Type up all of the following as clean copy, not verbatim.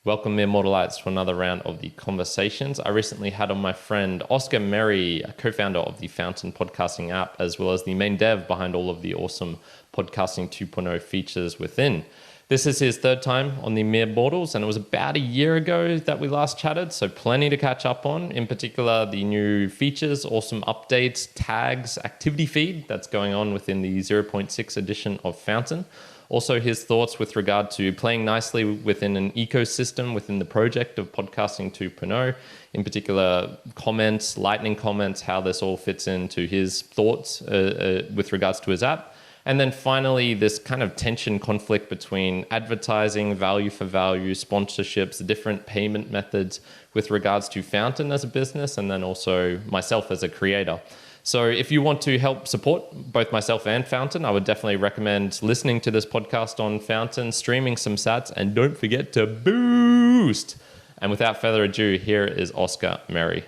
Welcome, Immortalites, to another round of the conversations. I recently had on my friend Oscar Merry, a co-founder of the Fountain podcasting app, as well as the main dev behind all of the awesome podcasting 2.0 features within. This is his third time on the Mere Mortals, and it was about a year ago that we last chatted, so plenty to catch up on. In particular, the new features, awesome updates, tags, activity feed that's going on within the 0.6 edition of Fountain. Also, his thoughts with regard to playing nicely within an ecosystem within the project of Podcasting 2.0, in particular comments, lightning comments, how this all fits into his thoughts with regards to his app. And then finally, this kind of tension conflict between advertising, value for value, sponsorships, different payment methods with regards to Fountain as a business, and then also myself as a creator. So if you want to help support both myself and Fountain, I would definitely recommend listening to this podcast on Fountain, streaming some sats, and don't forget to boost. And without further ado, here is Oscar Merry.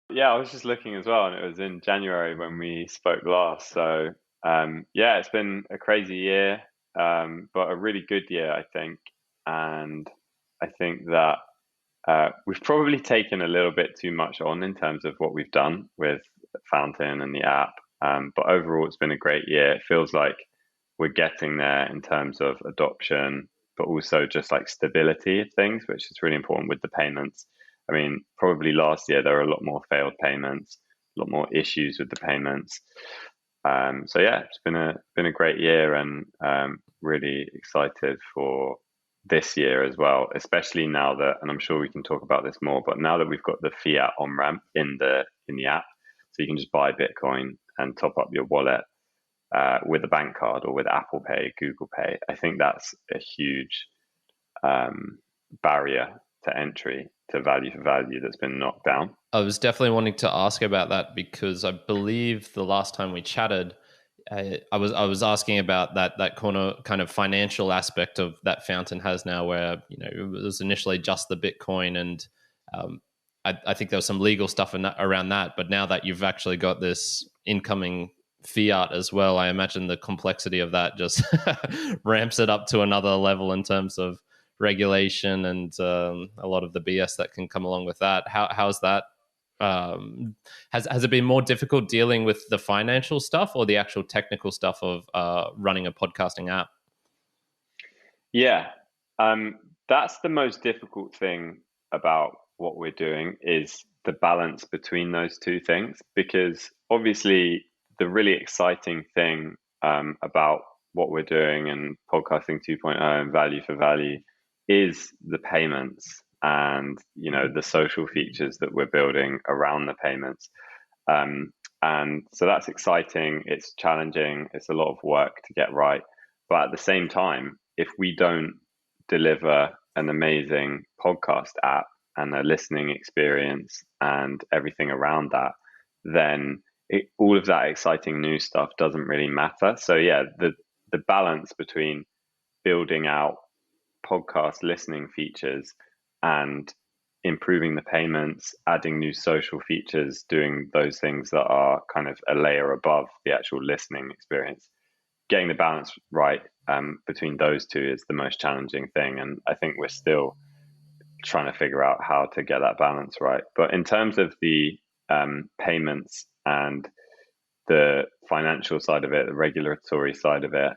Yeah, I was just looking as well, and it was in January when we spoke last. So yeah, it's been a crazy year, but a really good year, I think. And I think that we've probably taken a little bit too much on in terms of what we've done with Fountain and the app. But overall, it's been a great year. It feels like we're getting there in terms of adoption, but also just like stability of things, which is really important with the payments. I mean, probably last year there were a lot more failed payments, a lot more issues with the payments. So yeah, it's been a great year, and really excited for this year as well, especially now that, and I'm sure we can talk about this more, but now that we've got the Fiat on ramp in the app, so you can just buy Bitcoin and top up your wallet with a bank card or with Apple Pay, Google Pay. I think that's a huge barrier to entry to value for value that's been knocked down. I was definitely wanting to ask about that because I believe the last time we chatted, I was asking about that kind of financial aspect of that Fountain has now, where it was initially just the Bitcoin, and I think there was some legal stuff around that. But now that you've actually got this incoming fiat as well, I imagine the complexity of that just ramps it up to another level in terms of regulation and a lot of the BS that can come along with that. How's that? Has it been more difficult dealing with the financial stuff or the actual technical stuff of running a podcasting app? Yeah, that's the most difficult thing about what we're doing, is the balance between those two things. Because obviously, the really exciting thing about what we're doing and podcasting 2.0 and value for value is the payments and the social features that we're building around the payments. And so that's exciting. It's challenging. It's a lot of work to get right. But at the same time, if we don't deliver an amazing podcast app and a listening experience and everything around that, then all of that exciting new stuff doesn't really matter. So yeah, the balance between building out podcast listening features and improving the payments, adding new social features, doing those things that are kind of a layer above the actual listening experience. Getting the balance right between those two is the most challenging thing. And I think we're still trying to figure out how to get that balance right. But in terms of the payments and the financial side of it, the regulatory side of it,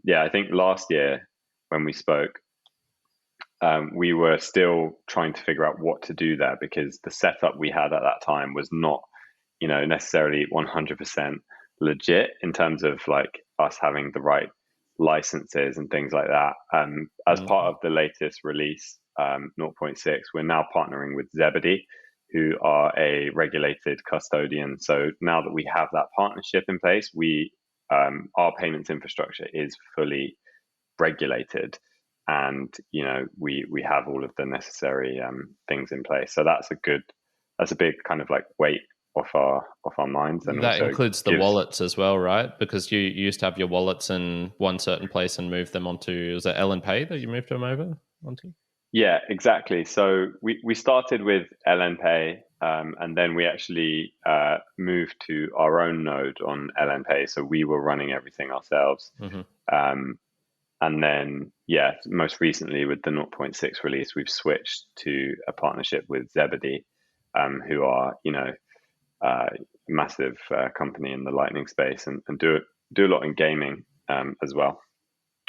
yeah, I think last year when we spoke, we were still trying to figure out what to do there, because the setup we had at that time was not, necessarily 100% legit in terms of like us having the right licenses and things like that. As part of the latest release, 0.6, we're now partnering with Zebedee, who are a regulated custodian. So now that we have that partnership in place, our payments infrastructure is fully regulated, and we have all of the necessary things in place. So that's a big kind of like weight off our minds. And that also includes the wallets as well, right? Because you used to have your wallets in one certain place and moved them onto, was it LN Pay that you moved them over onto? Yeah, exactly. So we started with LN Pay, and then we actually moved to our own node on LN Pay. So we were running everything ourselves. And then, yeah, most recently with the zero point 0.6 release, we've switched to a partnership with Zebedee, who are, massive company in the Lightning space and do a lot in gaming as well.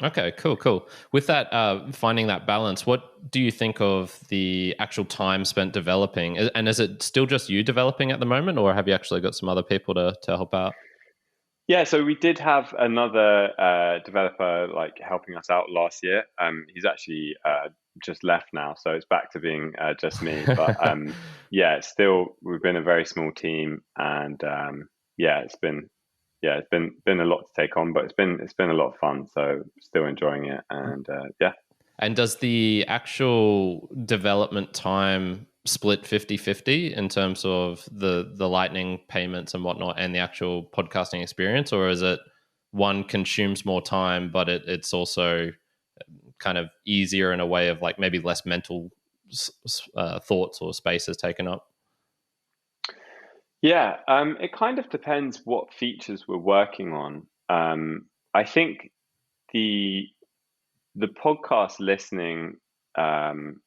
Okay, cool. With that, finding that balance, what do you think of the actual time spent developing? And is it still just you developing at the moment, or have you actually got some other people to help out? Yeah, so we did have another developer like helping us out last year. He's actually just left now, so it's back to being just me. But yeah, it's still we've been a very small team, and yeah, it's been a lot to take on, but it's been a lot of fun. So still enjoying it, and yeah. And does the actual development time split 50-50 in terms of the Lightning payments and whatnot and the actual podcasting experience? Or is it one consumes more time, but it's also kind of easier in a way of like maybe less mental thoughts or spaces taken up? Yeah, it kind of depends what features we're working on. I think the the podcast listening um,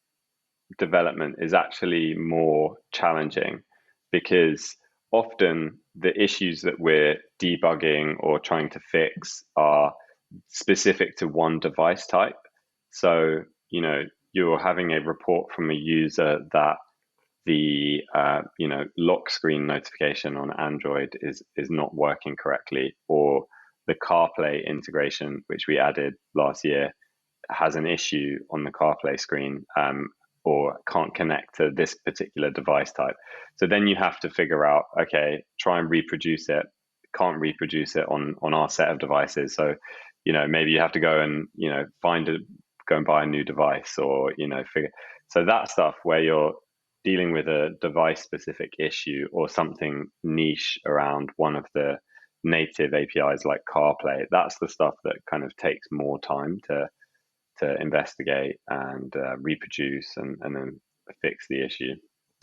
development is actually more challenging because often the issues that we're debugging or trying to fix are specific to one device type. So, you're having a report from a user that the lock screen notification on Android is not working correctly, or the CarPlay integration, which we added last year, has an issue on the CarPlay screen, or can't connect to this particular device type. So then you have to figure out, okay, try and reproduce it. Can't reproduce it on our set of devices. So, maybe you have to go and go and buy a new device, or figure. So that stuff where you're dealing with a device specific issue or something niche around one of the native APIs like CarPlay, that's the stuff that kind of takes more time to investigate and reproduce and then fix the issue.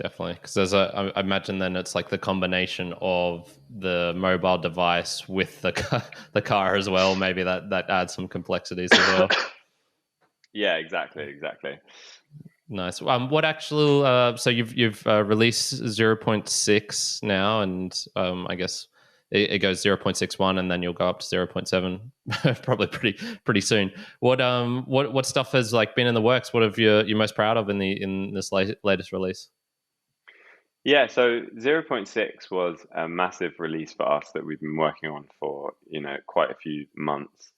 Definitely, because I imagine then it's like the combination of the mobile device with the car as well. Maybe that adds some complexities as well. Yeah, exactly. Nice. What actual? So you've released 0.6 now, and I guess it goes 0.61, and then you'll go up to 0.7, probably pretty soon. What stuff has like been in the works? What have you most proud of in this latest release? Yeah, so zero point 0.6 was a massive release for us that we've been working on for, quite a few months.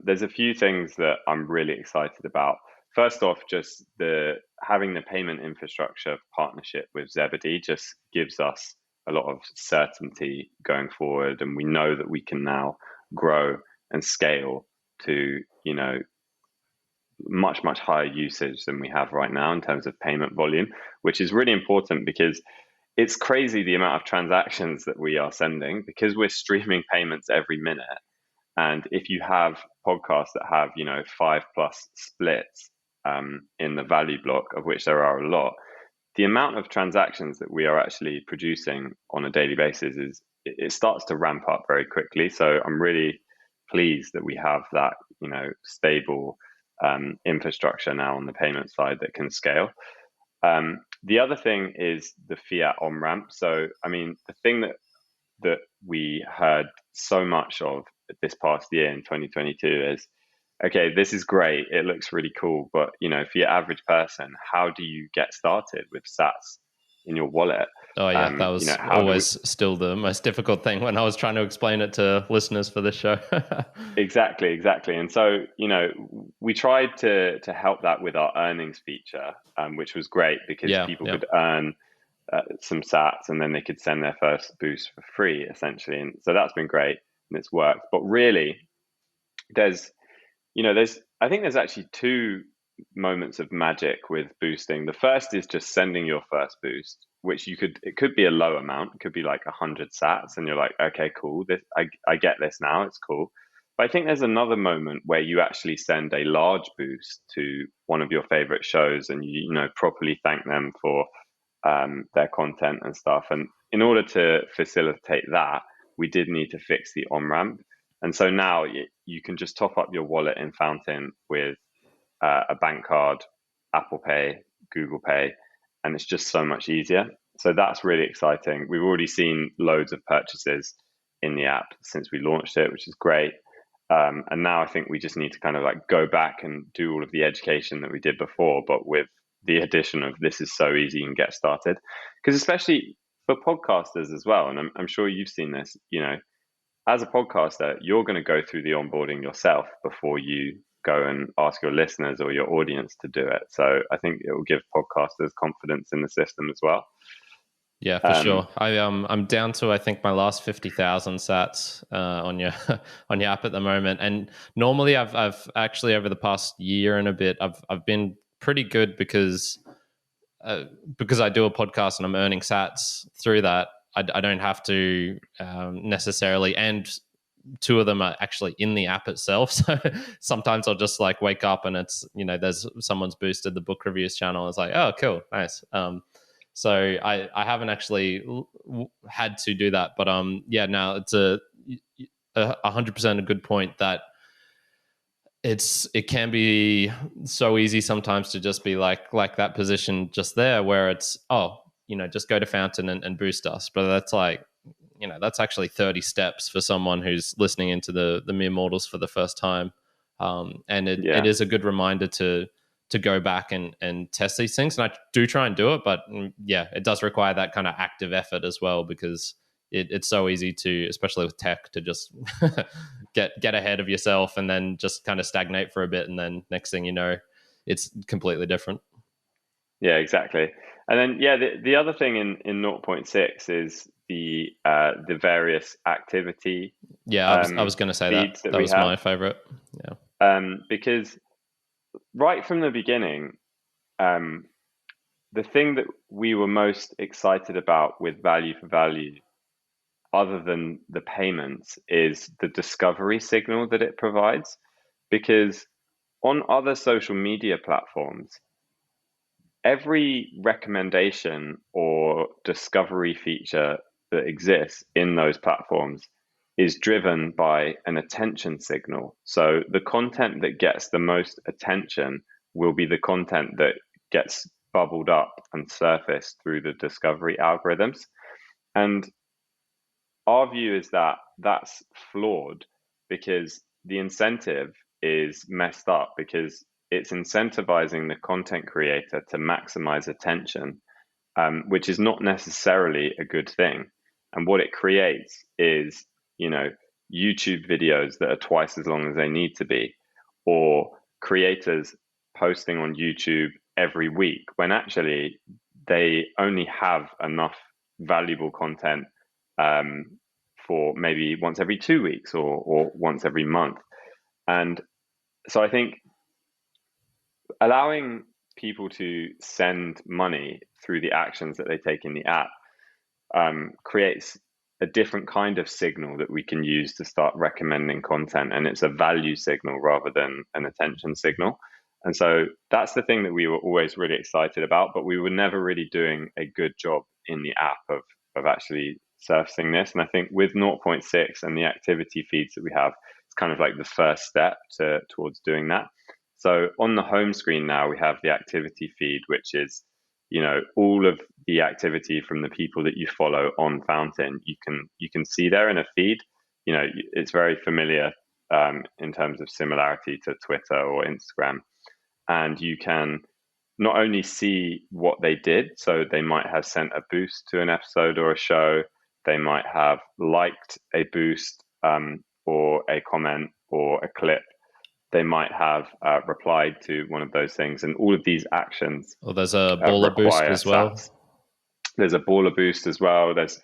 There's a few things that I'm really excited about. First off, just the having the payment infrastructure partnership with Zebedee just gives us a lot of certainty going forward, and we know that we can now grow and scale to, much higher usage than we have right now in terms of payment volume, which is really important because it's crazy the amount of transactions that we are sending because we're streaming payments every minute. And if you have podcasts that have, 5+ splits in the value block, of which there are a lot, the amount of transactions that we are actually producing on a daily basis it starts to ramp up very quickly. So I'm really pleased that we have that, stable infrastructure now on the payment side that can scale. The other thing is the Fiat on ramp. So, I mean, the thing that we heard so much of this past year in 2022 is, okay, this is great, it looks really cool, but for your average person, how do you get started with sats in your wallet? Oh yeah, that was How do we always still the most difficult thing when I was trying to explain it to listeners for this show. exactly? And so we tried to help that with our earnings feature, which was great because Yeah, people yeah. could earn some sats and then they could send their first boost for free essentially, and so that's been great and it's worked. But really, there's I think there's actually two moments of magic with boosting. The first is just sending your first boost, which it could be a low amount, it could be like 100 sats, and you're like, okay, cool, I get this now, it's cool. But I think there's another moment where you actually send a large boost to one of your favorite shows, and properly thank them for their content and stuff. And in order to facilitate that, we did need to fix the on ramp. And so now you can just top up your wallet in Fountain with a bank card, Apple Pay, Google Pay, and it's just so much easier. So that's really exciting. We've already seen loads of purchases in the app since we launched it, which is great. And now I think we just need to kind of like go back and do all of the education that we did before, but with the addition of this is so easy and get started. Because especially for podcasters as well, and I'm sure you've seen this, as a podcaster, you're going to go through the onboarding yourself before you go and ask your listeners or your audience to do it. So I think it will give podcasters confidence in the system as well. Yeah, for sure. I'm down to, I think, my last 50,000 sats on your on your app at the moment. And normally, I've actually over the past year and a bit, I've been pretty good because I do a podcast and I'm earning sats through that. I don't have to necessarily, and two of them are actually in the app itself. So sometimes I'll just like wake up and it's, there's someone's boosted the book reviews channel. It's like, oh, cool, nice. So I haven't actually had to do that, but yeah, now it's a 100% a good point that it can be so easy sometimes to just be like that position just there where it's, just go to Fountain and boost us. But that's like, that's actually 30 steps for someone who's listening into the mere mortals for the first time. And it is a good reminder to go back and test these things. And I do try and do it, but yeah, it does require that kind of active effort as well, because it's so easy to, especially with tech, to just get ahead of yourself and then just kind of stagnate for a bit. And then next thing you know, it's completely different. Yeah, exactly. And then, the other thing in zero point 0.6 is the various activity. Yeah, I was going to say that was my favorite. Yeah. Because right from the beginning, the thing that we were most excited about with value for value, other than the payments, is the discovery signal that it provides. Because on other social media platforms, every recommendation or discovery feature that exists in those platforms is driven by an attention signal. So the content that gets the most attention will be the content that gets bubbled up and surfaced through the discovery algorithms. And our view is that that's flawed because the incentive is messed up, because it's incentivizing the content creator to maximize attention, which is not necessarily a good thing. And what it creates is, YouTube videos that are twice as long as they need to be, or creators posting on YouTube every week when actually they only have enough valuable content for maybe once every 2 weeks or once every month. And so I think allowing people to send money through the actions that they take in the app creates a different kind of signal that we can use to start recommending content. And it's a value signal rather than an attention signal. And so that's the thing that we were always really excited about, but we were never really doing a good job in the app of actually surfacing this. And I think with 0.6 and the activity feeds that we have, it's kind of like the first step towards doing that. So on the home screen now, we have the activity feed, which is, all of the activity from the people that you follow on Fountain. You can see there in a feed. It's very familiar in terms of similarity to Twitter or Instagram. And you can not only see what they did, so they might have sent a boost to an episode or a show, they might have liked a boost or a comment or a clip, they might have replied to one of those things, and all of these actions. Well, there's a baller boost as well. Sats. There's a baller boost as well. There's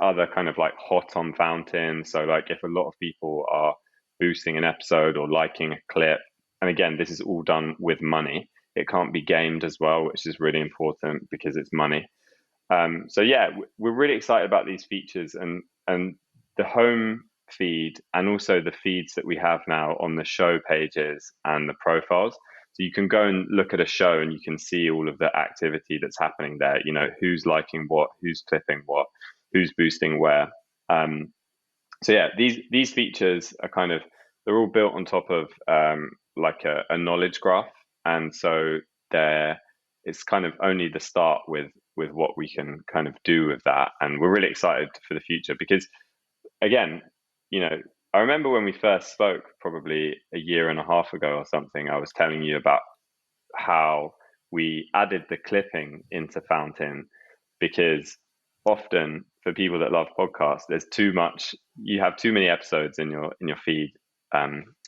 other kind of like hot on Fountain. So like if a lot of people are boosting an episode or liking a clip, and again, this is all done with money. It can't be gamed as well, which is really important because it's money. So yeah, we're really excited about these features and the home feed, and also the feeds that we have now on the show pages and the profiles. So you can go and look at a show and you can see all of the activity that's happening there. Who's liking what, who's clipping what, who's boosting where. So yeah, these features are kind of, they're all built on top of like a knowledge graph, and so they're it's kind of only the start with what we can kind of do with that, and we're really excited for the future because again, you know, I remember when we first spoke, probably a year and a half ago or something, I was telling you about how we added the clipping into Fountain because often for people that love podcasts, there's too much. You have too many episodes in your feed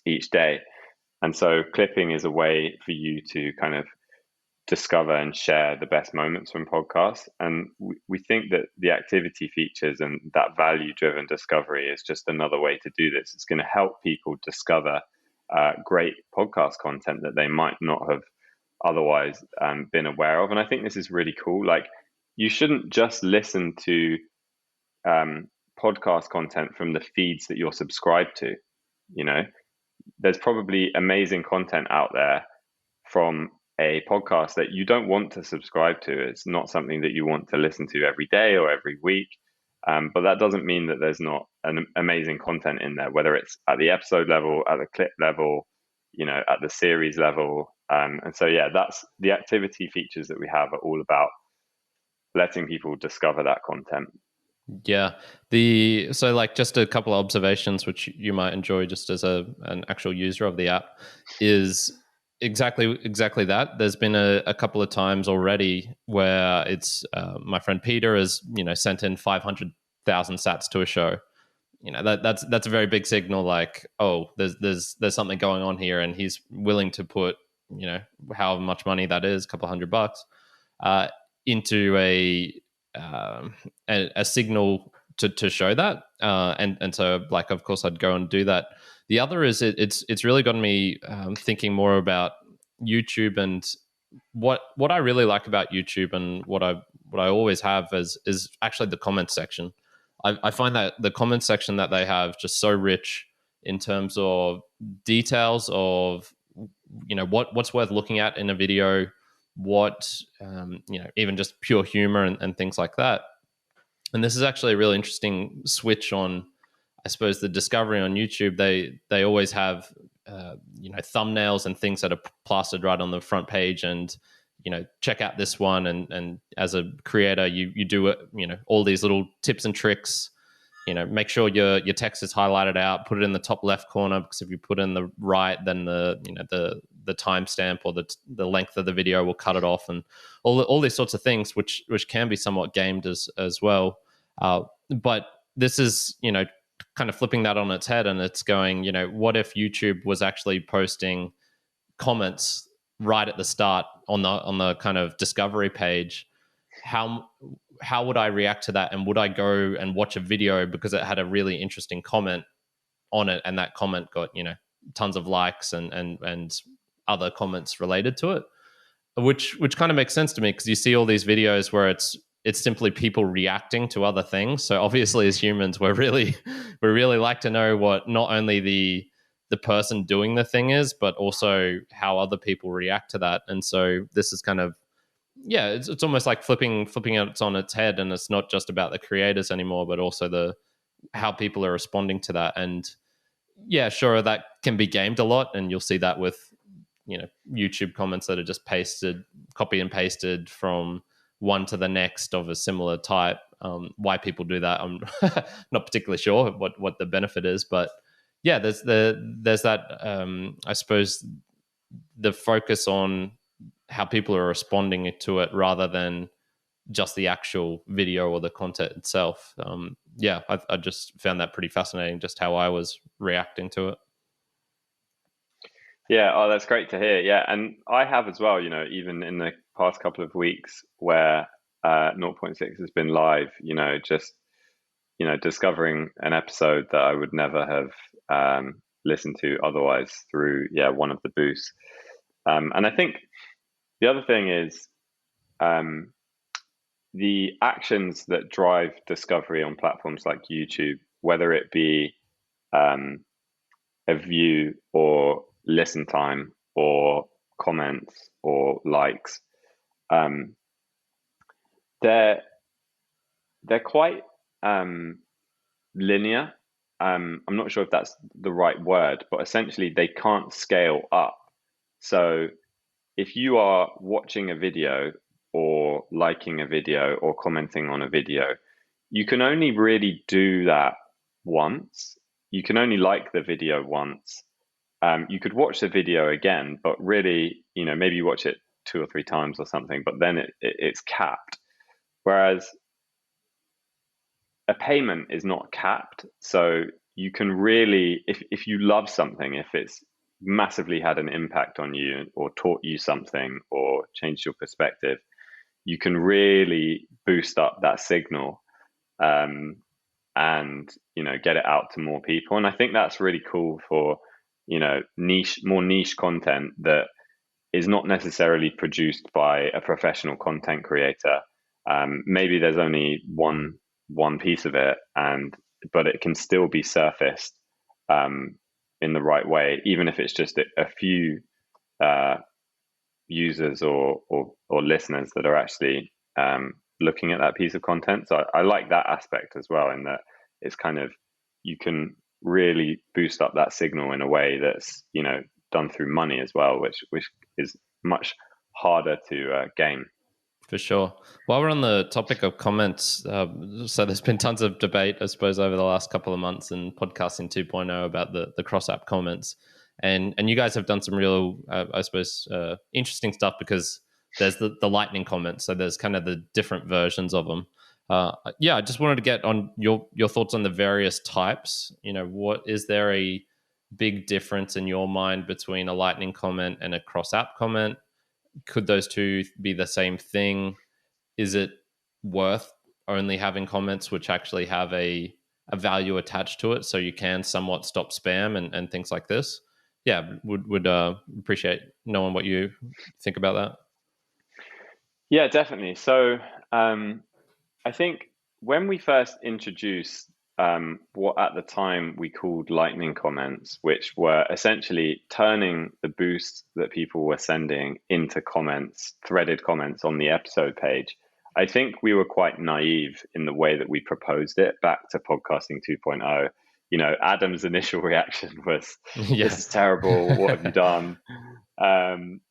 each day, and so clipping is a way for you to kind of discover and share the best moments from podcasts. And we think that the activity features and that value driven discovery is just another way to do this. It's going to help people discover great podcast content that they might not have otherwise been aware of. And I think this is really cool. Like, you shouldn't just listen to um, podcast content from the feeds that you're subscribed to. You know, there's probably amazing content out there from a podcast that you don't want to subscribe to. It's not something that you want to listen to every day or every week. But that doesn't mean that there's not an amazing content in there, whether it's at the episode level, at the clip level, you know, at the series level. And so, yeah, that's the activity features that we have are all about letting people discover that content. Yeah. So like just a couple of observations which you might enjoy just as an actual user of the app is exactly that. There's been a couple of times already where it's my friend Peter has, sent in 500,000 sats to a show. That's a very big signal, like, oh, there's something going on here, and he's willing to put, how much money that is, a couple $100, into a signal to show that, and so, like, of course I'd go and do that. The other is it's really gotten me thinking more about YouTube, and what I really like about YouTube, and what I always have is actually the comment section. I find that the comment section that they have just so rich in terms of details of what's worth looking at in a video, what even just pure humor and things like that. And this is actually a really interesting switch on, I suppose, the discovery on YouTube. They always have thumbnails and things that are plastered right on the front page, and check out this one. And as a creator, you do it, all these little tips and tricks. Make sure your text is highlighted out, put it in the top left corner, because if you put in the right, then the timestamp or the length of the video will cut it off, and all these sorts of things, which can be somewhat gamed as well. But this is, kind of flipping that on its head, and it's going, what if YouTube was actually posting comments right at the start on the kind of discovery page? How would I react to that, and would I go and watch a video because it had a really interesting comment on it, and that comment got tons of likes and other comments related to it, which kind of makes sense to me, because you see all these videos where it's simply people reacting to other things. So obviously, as humans, we really like to know what not only the person doing the thing is, but also how other people react to that. And so this is kind of, yeah, it's almost like flipping it on its head, and it's not just about the creators anymore, but also the how people are responding to that. And yeah, sure, that can be gamed a lot, and you'll see that with YouTube comments that are just copy and pasted from one to the next of a similar type. Why people do that, I'm not particularly sure what the benefit is, but yeah, there's that. I suppose the focus on how people are responding to it rather than just the actual video or the content itself. Yeah, I just found that pretty fascinating, just how I was reacting to it. Yeah, oh, that's great to hear. Yeah, and I have as well, even in the past couple of weeks where zero point 0.6 has been live, just, discovering an episode that I would never have listened to otherwise through, one of the boosts. And I think the other thing is um, the actions that drive discovery on platforms like YouTube, whether it be um, a view or listen time or comments or likes, um, they're quite linear, I'm not sure if that's the right word, but essentially they can't scale up. So if you are watching a video or liking a video or commenting on a video, you can only really do that once. You can only like the video once. You could watch the video again, but really, maybe you watch it 2 or 3 times or something, but then it's capped. Whereas a payment is not capped. So you can really, if you love something, if it's massively had an impact on you or taught you something or changed your perspective, you can really boost up that signal, and get it out to more people. And I think that's really cool for more niche content that is not necessarily produced by a professional content creator. Maybe there's only one piece of it, but it can still be surfaced in the right way, even if it's just a few users or listeners that are actually looking at that piece of content. So I like that aspect as well, in that it's kind of, you can really boost up that signal in a way that's done through money as well, which is much harder to gain. For sure. While we're on the topic of comments, so there's been tons of debate, I suppose, over the last couple of months in podcasting 2.0 about the cross-app comments. And you guys have done some real, I suppose, interesting stuff, because there's the lightning comments. So there's kind of the different versions of them. I just wanted to get on your thoughts on the various types. What is there a big difference in your mind between a lightning comment and a cross-app comment? Could those two be the same thing? Is it worth only having comments which actually have a value attached to it, so you can somewhat stop spam and things like this? Yeah, would appreciate knowing what you think about that. Yeah, definitely. So I think when we first introduced what at the time we called lightning comments, which were essentially turning the boosts that people were sending into comments, threaded comments on the episode page, I think we were quite naive in the way that we proposed it back to podcasting 2.0. Adam's initial reaction was, Yeah. "This is terrible. What have you done?" And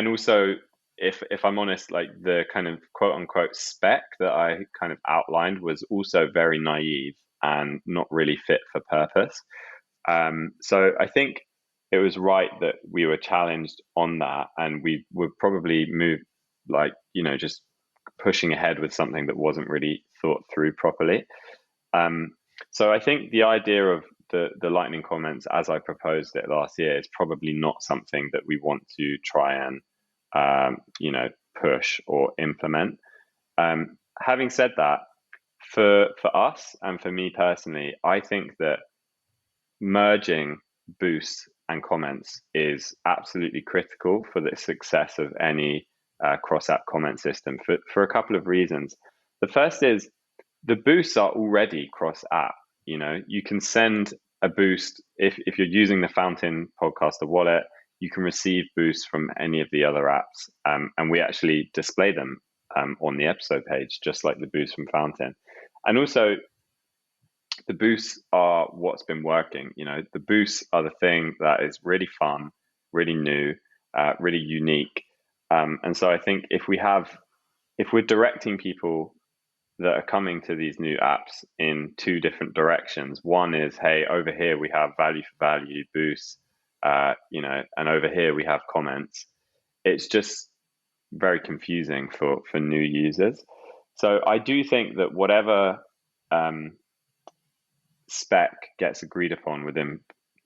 also, if I'm honest, like the kind of quote unquote spec that I kind of outlined was also very naive and not really fit for purpose. So I think it was right that we were challenged on that, and we would probably move, just pushing ahead with something that wasn't really thought through properly. So I think the idea of the lightning comments, as I proposed it last year, is probably not something that we want to try and push or implement. Having said that, for us and for me personally, I think that merging boosts and comments is absolutely critical for the success of any cross-app comment system for a couple of reasons. The first is the boosts are already cross-app. You can send a boost if you're using the Fountain Podcaster wallet. You can receive boosts from any of the other apps, and we actually display them on the episode page, just like the boosts from Fountain. And also, the boosts are what's been working. The boosts are the thing that is really fun, really new, really unique. And so I think if we're directing people that are coming to these new apps in two different directions, one is, hey, over here we have value for value boosts, and over here we have comments. It's just very confusing for new users. So I do think that whatever spec gets agreed upon within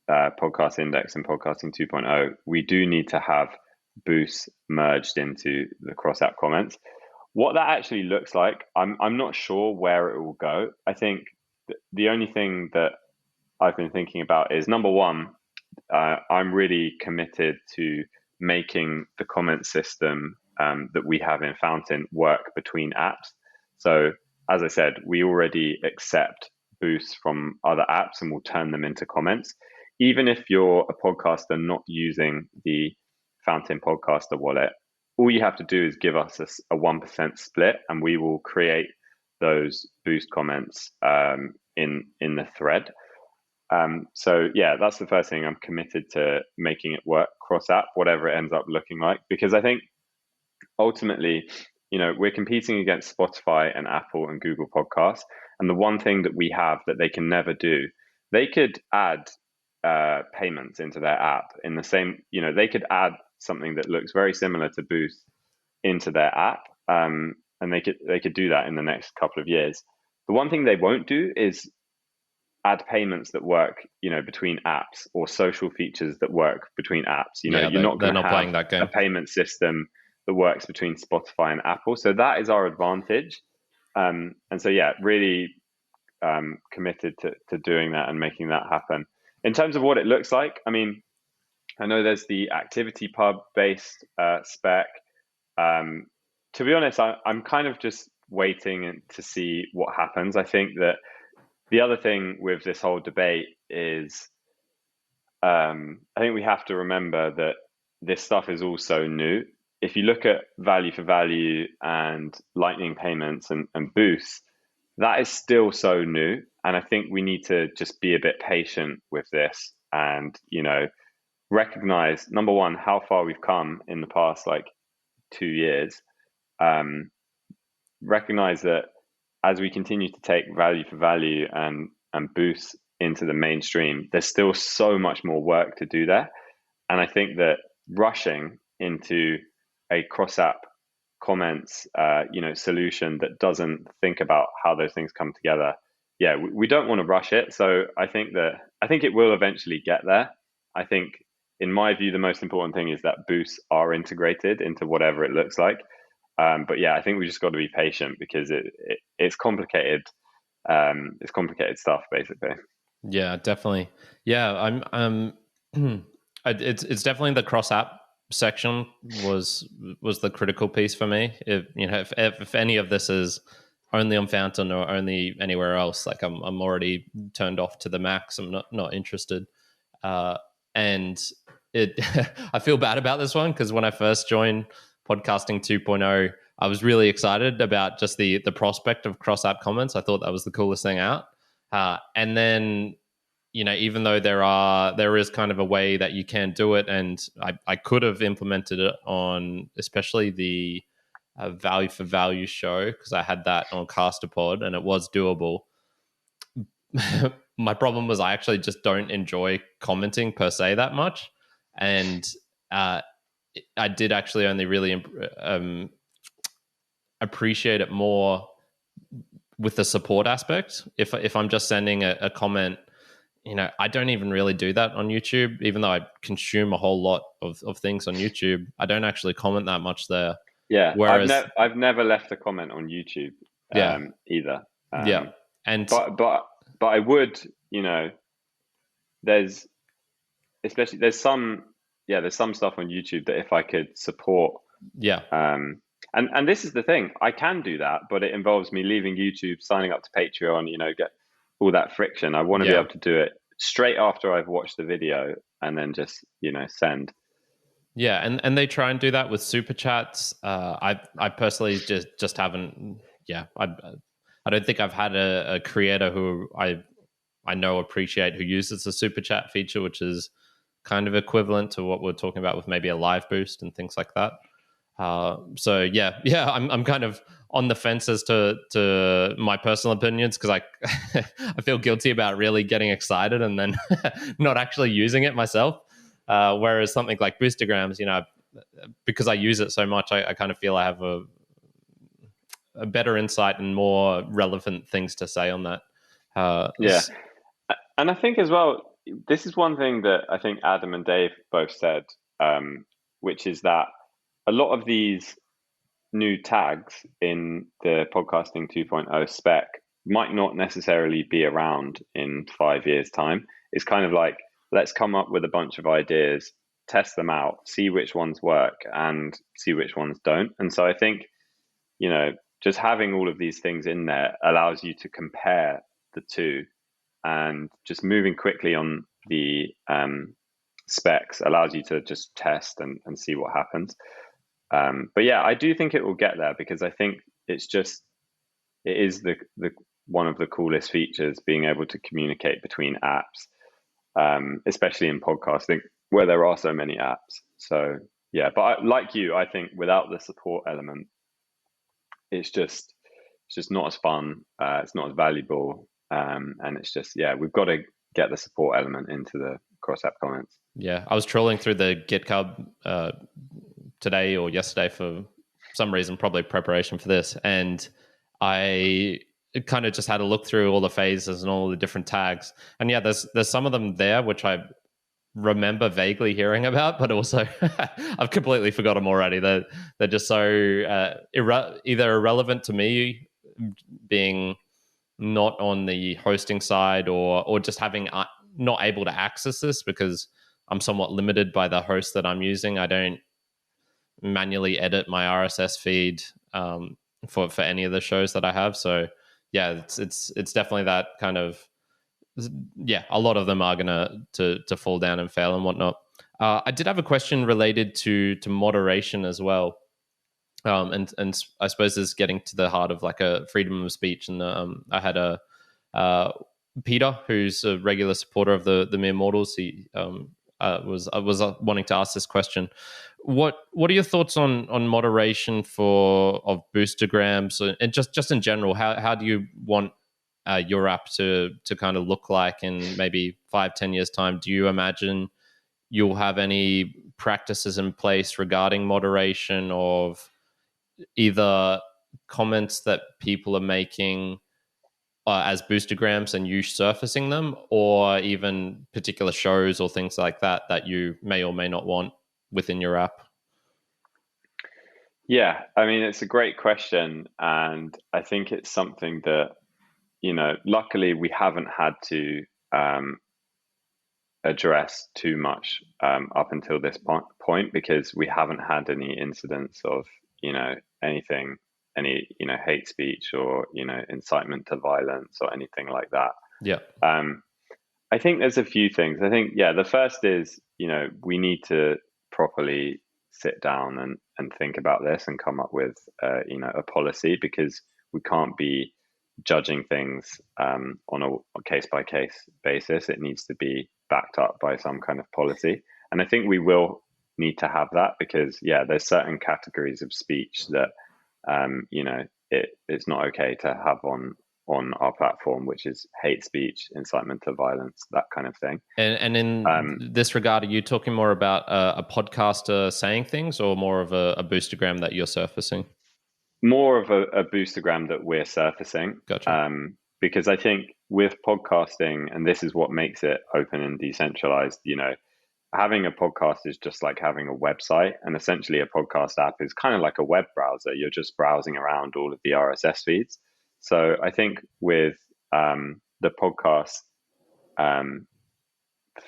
Podcast Index and Podcasting 2.0, we do need to have boosts merged into the cross-app comments. What that actually looks like, I'm not sure where it will go. I think the only thing that I've been thinking about is, number one, I'm really committed to making the comment system that we have in Fountain work between apps. So as I said, we already accept boosts from other apps and we'll turn them into comments. Even if you're a podcaster not using the Fountain Podcaster wallet, all you have to do is give us a 1% split, and we will create those boost comments in the thread. So yeah, that's the first thing. I'm committed to making it work cross app, whatever it ends up looking like, because I think ultimately, we're competing against Spotify and Apple and Google Podcasts. And the one thing that we have that they can never do, they could add payments into their app in the same, they could add something that looks very similar to Boost into their app. And they could do that in the next couple of years. The one thing they won't do is add payments that work, between apps, or social features that work between apps. Yeah, You're not they're going to not have playing that a game. payment system that works between Spotify and Apple. So that is our advantage. And so, yeah, really committed to doing that and making that happen. In terms of what it looks like, I mean, I know there's the activity pub based spec. To be honest, I'm kind of just waiting to see what happens. I think that the other thing with this whole debate is I think we have to remember that this stuff is also new. If you look at value for value and lightning payments and boosts, that is still so new. And I think we need to just be a bit patient with this and, recognize, number one, how far we've come in the past, 2 years. Recognize that as we continue to take value for value and boost into the mainstream, there's still so much more work to do there. And I think that rushing into a cross-app comments, solution that doesn't think about how those things come together, yeah, we don't want to rush it. So I think it will eventually get there. I think, in my view, the most important thing is that boosts are integrated into whatever it looks like. But yeah, I think we just got to be patient because it's complicated. It's complicated stuff, basically. Yeah, definitely. Yeah, it's definitely the cross app section was the critical piece for me. If any of this is only on Fountain or only anywhere else, like I'm already turned off to the max. I'm not interested. And it I feel bad about this one because when I first joined podcasting 2.0, I was really excited about just the prospect of cross app comments. I thought that was the coolest thing out. And then, even though there is kind of a way that you can do it, and I could have implemented it on especially the value for value show because I had that on Casterpod and it was doable. My problem was I actually just don't enjoy commenting per se that much, and I did actually only really appreciate it more with the support aspect. If I'm just sending a comment, I don't even really do that on YouTube, even though I consume a whole lot of things on YouTube. I don't actually comment that much there. Yeah, Whereas, I've never left a comment on YouTube yeah, either. yeah, and But I would, there's especially there's some stuff on YouTube that if I could support, yeah, and this is the thing, I can do that, but it involves me leaving YouTube, signing up to Patreon, get all that friction. I want to be able to do it straight after I've watched the video and then just, send. yeah, and they try and do that with super chats. I personally just haven't. Yeah, I don't think I've had a creator who I know appreciate who uses the super chat feature, which is kind of equivalent to what we're talking about with maybe a live boost and things like that. So yeah, I'm kind of on the fence as to my personal opinions because I feel guilty about really getting excited and then not actually using it myself. Whereas something like Boostergrams, because I use it so much, I kind of feel I have a better insight and more relevant things to say on that. Yeah. And I think as well, this is one thing that I think Adam and Dave both said, which is that a lot of these new tags in the podcasting 2.0 spec might not necessarily be around in 5 years' time. It's kind of like, let's come up with a bunch of ideas, test them out, see which ones work and see which ones don't. And so I think, just having all of these things in there allows you to compare the two, and just moving quickly on the specs allows you to just test and see what happens. But yeah, I do think it will get there because I think it is the one of the coolest features, being able to communicate between apps, especially in podcasting where there are so many apps. So yeah, but like you, I think without the support element, it's just not as fun. It's not as valuable, and it's just, yeah, we've got to get the support element into the cross app comments. Yeah, I was trolling through the GitHub today or yesterday for some reason, probably preparation for this, and I kind of just had a look through all the phases and all the different tags, and yeah, there's some of them there which I remember vaguely hearing about, but also I've completely forgot them already. They're just so either irrelevant to me, being not on the hosting side, or just having not able to access this because I'm somewhat limited by the host that I'm using. I don't manually edit my RSS feed for any of the shows that I have. So yeah, it's definitely that kind of, yeah, a lot of them are gonna to fall down and fail and whatnot. I did have a question related to moderation as well, and I suppose this is getting to the heart of like a freedom of speech. And I had a Peter, who's a regular supporter of the Mere Mortals. He was wanting to ask this question. What are your thoughts on moderation of boostergrams, and just in general? How do you want your app to kind of look like in maybe 5-10 years time? Do you imagine you'll have any practices in place regarding moderation of either comments that people are making as boostergrams and you surfacing them, or even particular shows or things like that you may or may not want within your app? Yeah, I mean, it's a great question, and I think it's something that, luckily we haven't had to address too much up until this point, because we haven't had any incidents of, anything, any, hate speech or, incitement to violence or anything like that. Yeah. I think there's a few things. I think, yeah, the first is, we need to properly sit down and think about this and come up with, a policy, because we can't be judging things on a case by case basis. It needs to be backed up by some kind of policy. And I think we will need to have that, because, yeah, there's certain categories of speech that, it's not okay to have on our platform, which is hate speech, incitement to violence, that kind of thing. And in this regard, are you talking more about a podcaster saying things, or more of a boostergram that you're surfacing? More of a boostergram that we're surfacing. Gotcha. Because I think with podcasting, and this is what makes it open and decentralized, having a podcast is just like having a website, and essentially a podcast app is kind of like a web browser. You're just browsing around all of the RSS feeds. So I think with the podcast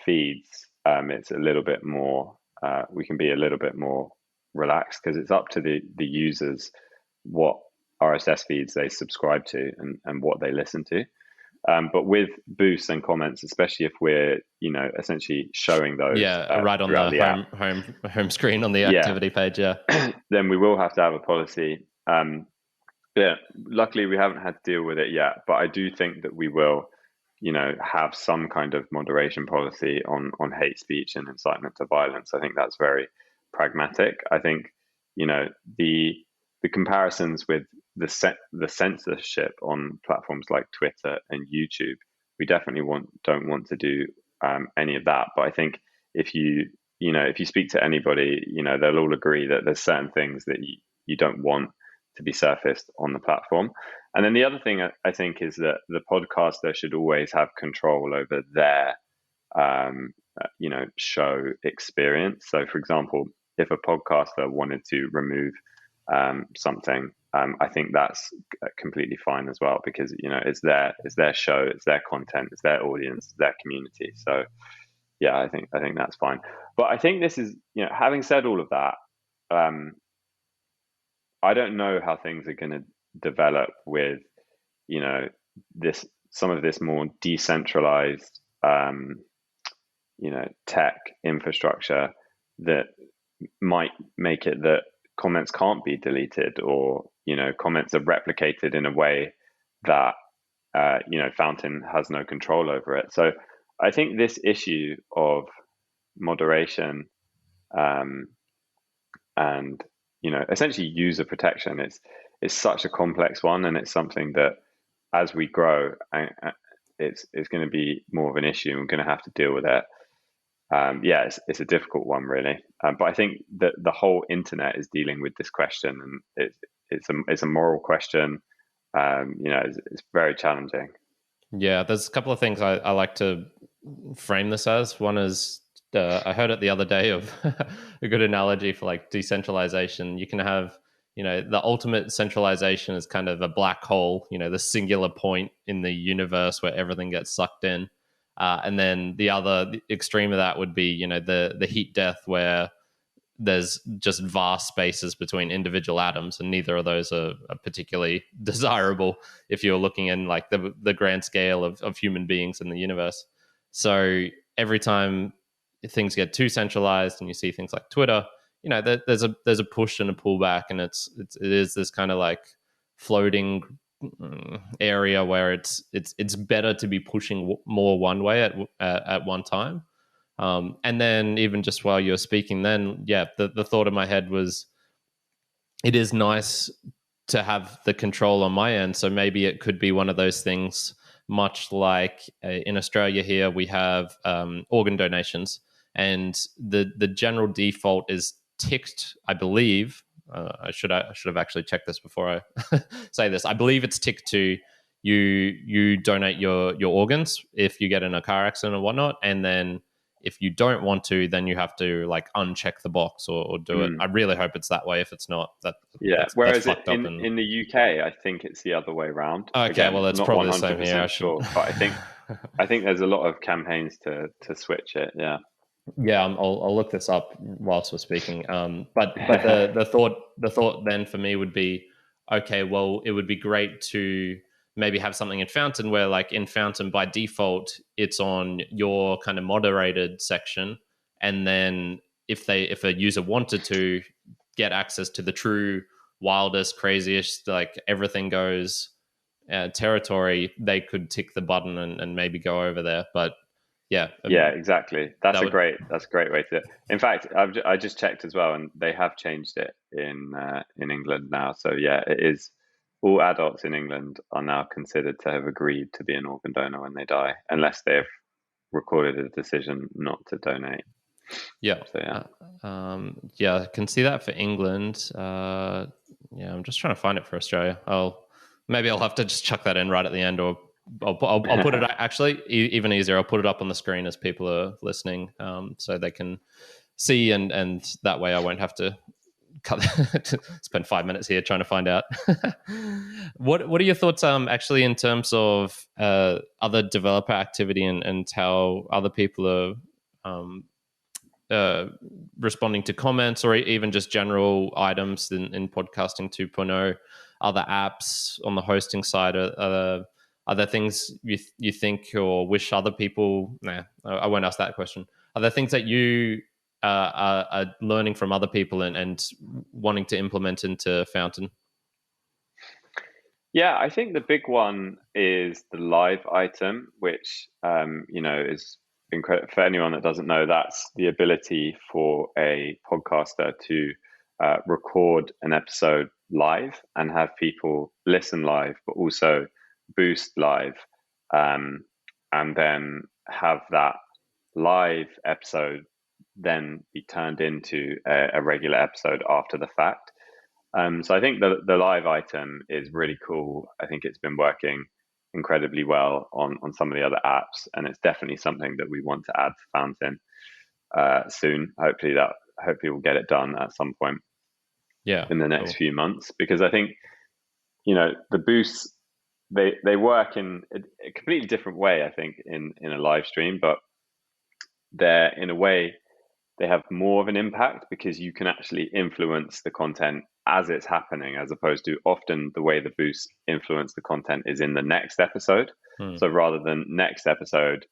feeds, it's a little bit more, we can be a little bit more relaxed, because it's up to the users what RSS feeds they subscribe to and what they listen to. But with boosts and comments, especially if we're, essentially showing those, right on the home screen on the activity page, then we will have to have a policy. Yeah, luckily we haven't had to deal with it yet, but I do think that we will, have some kind of moderation policy on hate speech and incitement to violence. I think that's very pragmatic. I think, the comparisons with the censorship on platforms like Twitter and YouTube, we definitely don't want to do any of that. But I think if you speak to anybody, they'll all agree that there's certain things that you don't want to be surfaced on the platform. And then the other thing I think is that the podcaster should always have control over their show experience. So for example, if a podcaster wanted to remove something, I think that's completely fine as well, because it's their show, it's their content, it's their audience, their community. So yeah, I think that's fine. But I think this is, having said all of that, I don't know how things are going to develop with, some of this more decentralized, tech infrastructure that might make it that comments can't be deleted, or comments are replicated in a way that Fountain has no control over it. So I think this issue of moderation, and essentially user protection, is such a complex one, and it's something that as we grow, it's going to be more of an issue, and we're going to have to deal with it. It's a difficult one, really. But I think that the whole internet is dealing with this question, and it's a moral question. It's very challenging. Yeah, there's a couple of things I like to frame this as. One is, I heard it the other day of a good analogy for like decentralization. You can have, the ultimate centralization is kind of a black hole, the singular point in the universe where everything gets sucked in. And then the other extreme of that would be, the heat death, where there's just vast spaces between individual atoms, and neither of those are particularly desirable if you're looking in like the grand scale of human beings in the universe. So every time things get too centralized, and you see things like Twitter, there's a push and a pullback, and it is this kind of like floating area where it's better to be pushing more one way at one time. And then even just while you're speaking, then the thought in my head was, it is nice to have the control on my end. So maybe it could be one of those things, much like in Australia here, we have organ donations, and the general default is ticked, I believe. I should have actually checked this before I say this. I believe it's ticked to you donate your organs if you get in a car accident or whatnot, and then if you don't want to, then you have to like uncheck the box or do it. I really hope it's that way. If it's not, whereas that's in the UK, I think it's the other way around. Okay, Again, well, that's not probably the same here. Sure, but I think there's a lot of campaigns to switch it. Yeah. Yeah, I'll look this up whilst we're speaking. But the thought then for me would be, okay, well, it would be great to maybe have something in Fountain where, like in Fountain by default, it's on your kind of moderated section, and then if a user wanted to get access to the true wildest, craziest, like everything goes territory, they could tick the button and maybe go over there. But yeah, exactly. That's a great way to. In fact, I just checked as well, and they have changed it in England now. So yeah, it is. All adults in England are now considered to have agreed to be an organ donor when they die, unless they've recorded a decision not to donate. Yeah. So I can see that for England. I'm just trying to find it for Australia. I'll have to just chuck that in right at the end, or I'll put it actually even easier. I'll put it up on the screen as people are listening, so they can see, and that way I won't have to spend 5 minutes here trying to find out. What are your thoughts actually in terms of other developer activity and how other people are responding to comments, or even just general items in podcasting 2.0, other apps on the hosting side? Are there things you think or wish other people? I won't ask that question. Are there things that you are learning from other people and wanting to implement into Fountain? Yeah, I think the big one is the live item, which is incredible. For anyone that doesn't know, that's the ability for a podcaster to record an episode live and have people listen live, but also boost live, and then have that live episode then be turned into a regular episode after the fact. So I think the live item is really cool. I think it's been working incredibly well on some of the other apps, and it's definitely something that we want to add to Fountain soon. Hopefully we'll get it done at some point in the next few months, because I think the boosts, they work in a completely different way, I think, in a live stream, but they're, in a way, they have more of an impact because you can actually influence the content as it's happening, as opposed to often the way the boosts influence the content is in the next episode. So rather than next episode,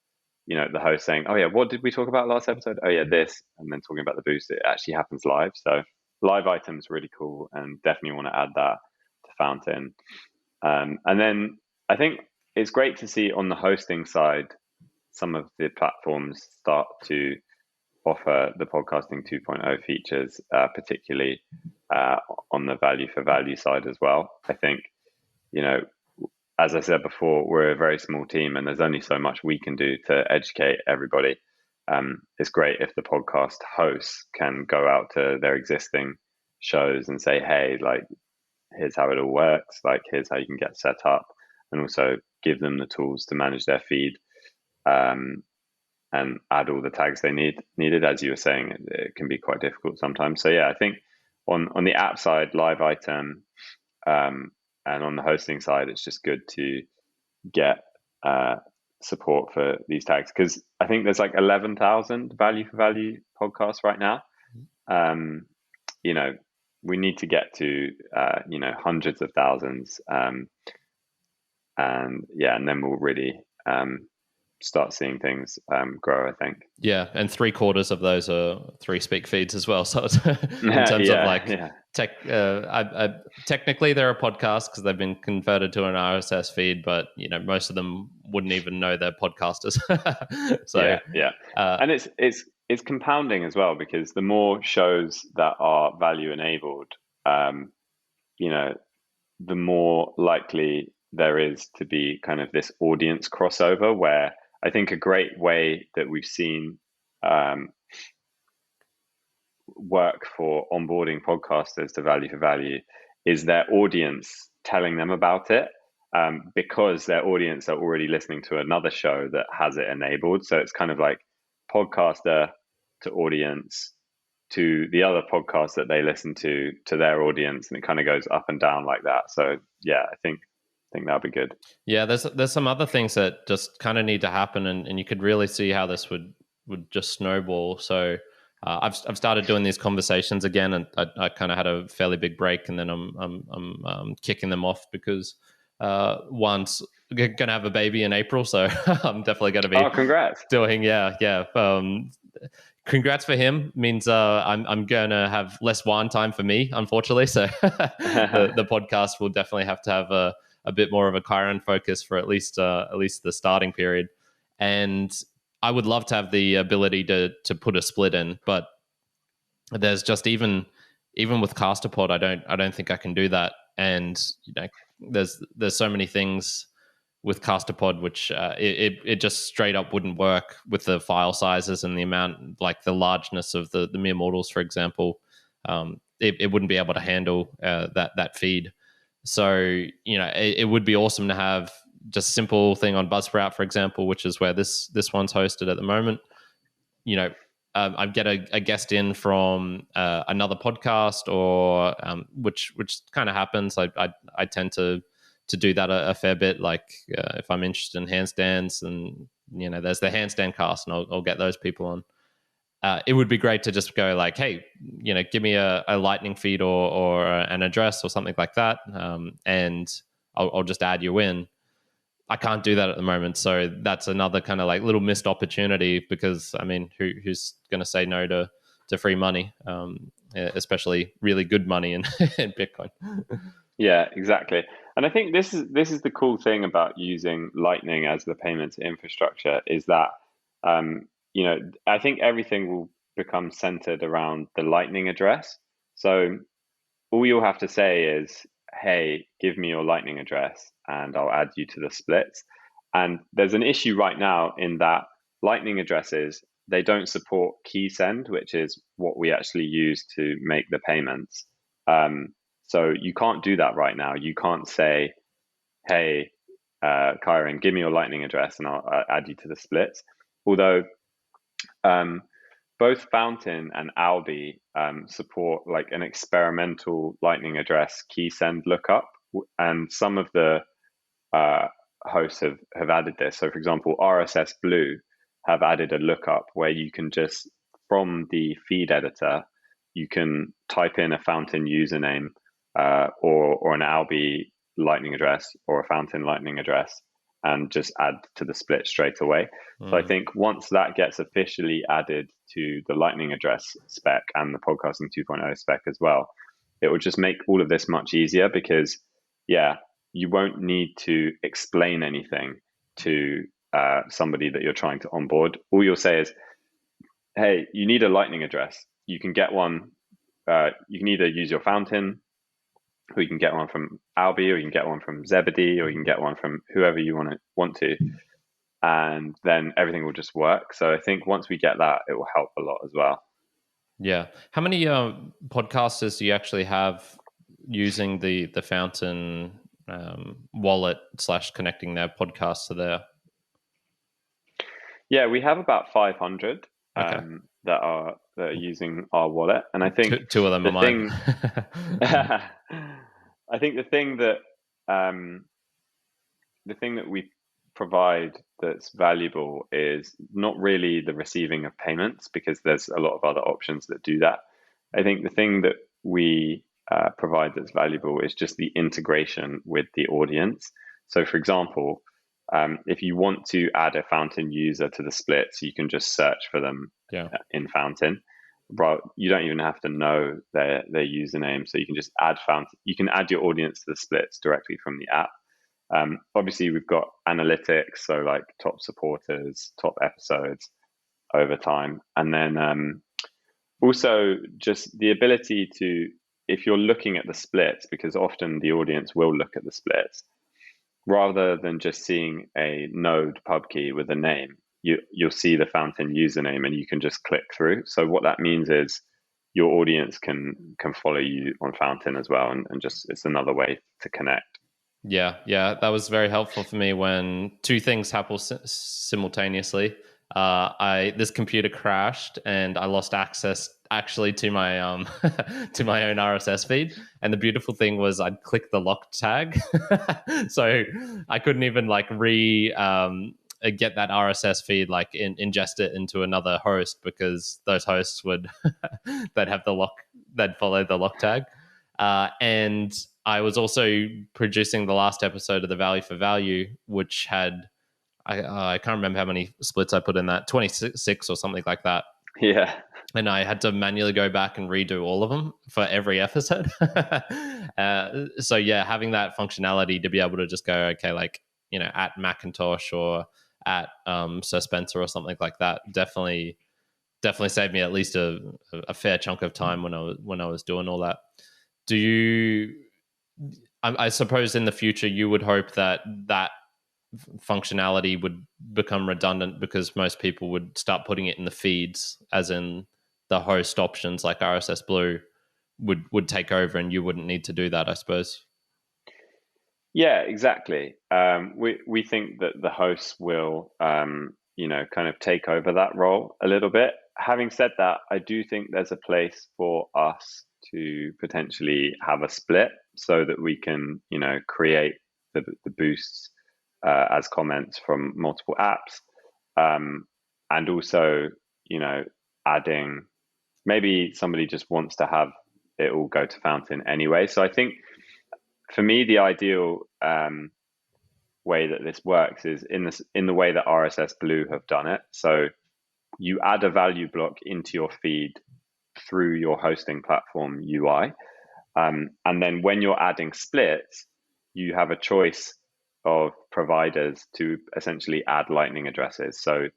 the host saying, oh yeah, what did we talk about last episode? Oh yeah, this, and then talking about the boost, it actually happens live. So live items really cool, and definitely want to add that to Fountain. And then I think it's great to see on the hosting side some of the platforms start to offer the podcasting 2.0 features, particularly on the value for value side as well. I think, as I said before, we're a very small team and there's only so much we can do to educate everybody. It's great if the podcast hosts can go out to their existing shows and say, hey, like, here's how it all works, like, here's how you can get set up, and also give them the tools to manage their feed, and add all the tags they needed. As you were saying, it can be quite difficult sometimes. So yeah, I think on the app side, live item, and on the hosting side, it's just good to get support for these tags, because I think there's like 11,000 value for value podcasts right now. We need to get to hundreds of thousands, and then we'll really start seeing things grow, I think. Yeah, and 3/4 of those are 3Speak feeds as well. So it's in terms of like technically they're a podcast because they've been converted to an RSS feed, but most of them wouldn't even know they're podcasters. So and it's compounding as well, because the more shows that are value enabled, the more likely there is to be kind of this audience crossover, where I think a great way that we've seen work for onboarding podcasters to value for value is their audience telling them about it, because their audience are already listening to another show that has it enabled. So it's kind of like podcaster to audience to the other podcast that they listen to their audience, and it kind of goes up and down like that. So yeah, I think that'll be good. Yeah, there's some other things that just kind of need to happen, and you could really see how this would just snowball. So I've started doing these conversations again, and I kind of had a fairly big break, and then I'm kicking them off because one's going to have a baby in April, so I'm definitely going to be congrats. doing congrats for him. Means I'm going to have less wine time for me, unfortunately. So the podcast will definitely have to have a bit more of a Kyrin focus for at least the starting period. And I would love to have the ability to put a split in, but there's just even with Casterpod, I don't think I can do that. And there's so many things with Casterpod which it just straight up wouldn't work with the file sizes and the amount, like the largeness of the mere mortals, for example. It wouldn't be able to handle that feed. So it would be awesome to have just a simple thing on Buzzsprout, for example, which is where this one's hosted at the moment. I get a guest in from another podcast, or which kind of happens. I tend to do that a fair bit. Like if I'm interested in handstands, and there's the handstand cast, and I'll get those people on. It would be great to just go like, hey, give me a lightning feed or an address or something like that, and I'll just add you in. I can't do that at the moment, so that's another kind of like little missed opportunity, because I mean, who's going to say no to free money, especially really good money in Bitcoin? Yeah, exactly. And I think this is the cool thing about using Lightning as the payments infrastructure, is that I think everything will become centered around the Lightning address. So all you'll have to say is, hey, give me your Lightning address and I'll add you to the splits. And there's an issue right now in that Lightning addresses, they don't support key send, which is what we actually use to make the payments. So you can't do that right now. You can't say, hey, Kyrin, give me your Lightning address and I'll add you to the splits. Although both Fountain and Albi support like an experimental Lightning address key send lookup, and some of the hosts have added this. So for example, RSS Blue have added a lookup where you can just, from the feed editor, you can type in a Fountain username or an Albi Lightning address or a Fountain Lightning address, and just add to the split straight away. So I think once that gets officially added to the Lightning address spec and the podcasting 2.0 spec as well, it will just make all of this much easier, because you won't need to explain anything to somebody that you're trying to onboard. All you'll say is, hey, you need a Lightning address. You can get one. You can either use your fountain, or you can get one from Albi, or you can get one from Zebedee, or you can get one from whoever you want to, and then everything will just work. So I think once we get that, it will help a lot as well. Yeah. How many podcasters do you actually have using the Fountain wallet / connecting their podcast to there? Yeah, we have about 500 Okay. that are using our wallet, and I think Two of them the are mine. thing, I think the thing that we provide that's valuable is not really the receiving of payments, because there's a lot of other options that do that. I think the thing that we provide that's valuable is just the integration with the audience. So, for example, if you want to add a Fountain user to the splits, you can just search for them in Fountain. But you don't even have to know their username, so you can just add Fountain. You can add your audience to the splits directly from the app. Obviously, we've got analytics, so like top supporters, top episodes over time, and then also just the ability to, if you're looking at the splits, because often the audience will look at the splits, rather than just seeing a node pub key with a name, you'll see the Fountain username and you can just click through. So what that means is your audience can follow you on Fountain as well, and just it's another way to connect. Yeah, that was very helpful for me when two things happened simultaneously. This computer crashed and I lost access actually to my to my own RSS feed. And the beautiful thing was I'd click the lock tag, so I couldn't even like get that RSS feed, like ingest it into another host, because those hosts would they'd have they'd follow the lock tag. And I was also producing the last episode of the Value for Value, which had, I can't remember how many splits I put in that, 26 or something like that. Yeah. And I had to manually go back and redo all of them for every episode. So yeah, having that functionality to be able to just go, okay, like, at Macintosh or at Sir Spencer or something like that, definitely saved me at least a fair chunk of time when I was doing all that. Do you? I suppose in the future you would hope that functionality would become redundant, because most people would start putting it in the feeds, as in the host options like RSS Blue would take over, and you wouldn't need to do that, I suppose. Yeah, exactly. We think that the hosts will, kind of take over that role a little bit. Having said that, I do think there's a place for us to potentially have a split, so that we can, create the boosts as comments from multiple apps, and also, adding, maybe somebody just wants to have it all go to Fountain anyway. So I think for me, the ideal way that this works is in the way that RSS Blue have done it. So you add a value block into your feed through your hosting platform UI, and then when you're adding splits, you have a choice of providers to essentially add Lightning addresses. So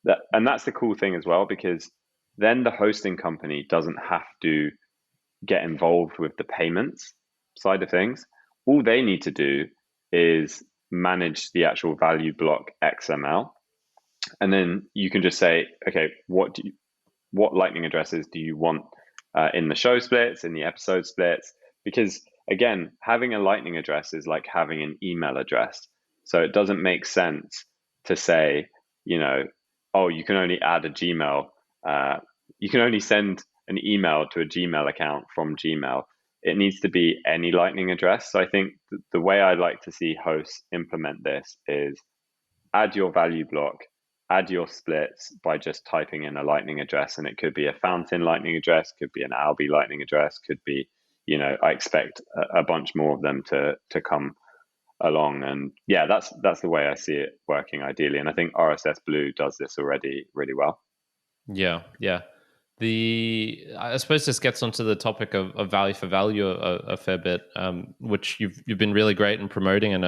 that's the cool thing as well, because then the hosting company doesn't have to get involved with the payments side of things. All they need to do is manage the actual value block XML. And then you can just say, okay, what Lightning addresses do you want in the show splits, in the episode splits? Because again, having a Lightning address is like having an email address. So it doesn't make sense to say, oh, you can only add a Gmail. You can only send an email to a Gmail account from Gmail. It needs to be any Lightning address. So I think the way I'd like to see hosts implement this is add your value block, add your splits by just typing in a Lightning address. And it could be a Fountain Lightning address, could be an Albi Lightning address, could be, I expect a bunch more of them to come along. And yeah, that's the way I see it working ideally. And I think RSS Blue does this already really well. Yeah. I suppose this gets onto the topic of value for value a fair bit, which you've been really great in promoting, and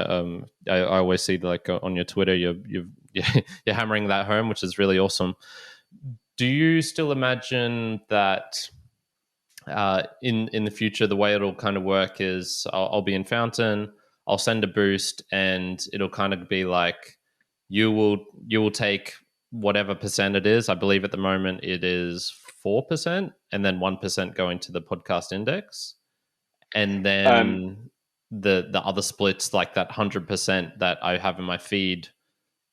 I always see like on your Twitter you're hammering that home, which is really awesome. Do you still imagine that in the future the way it'll kind of work is I'll be in Fountain, I'll send a boost, and it'll kind of be like you will take whatever percent it is. I believe at the moment it is 4%, and then 1% going to the podcast index, and Um, then the other splits, like that 100% that I have in my feed,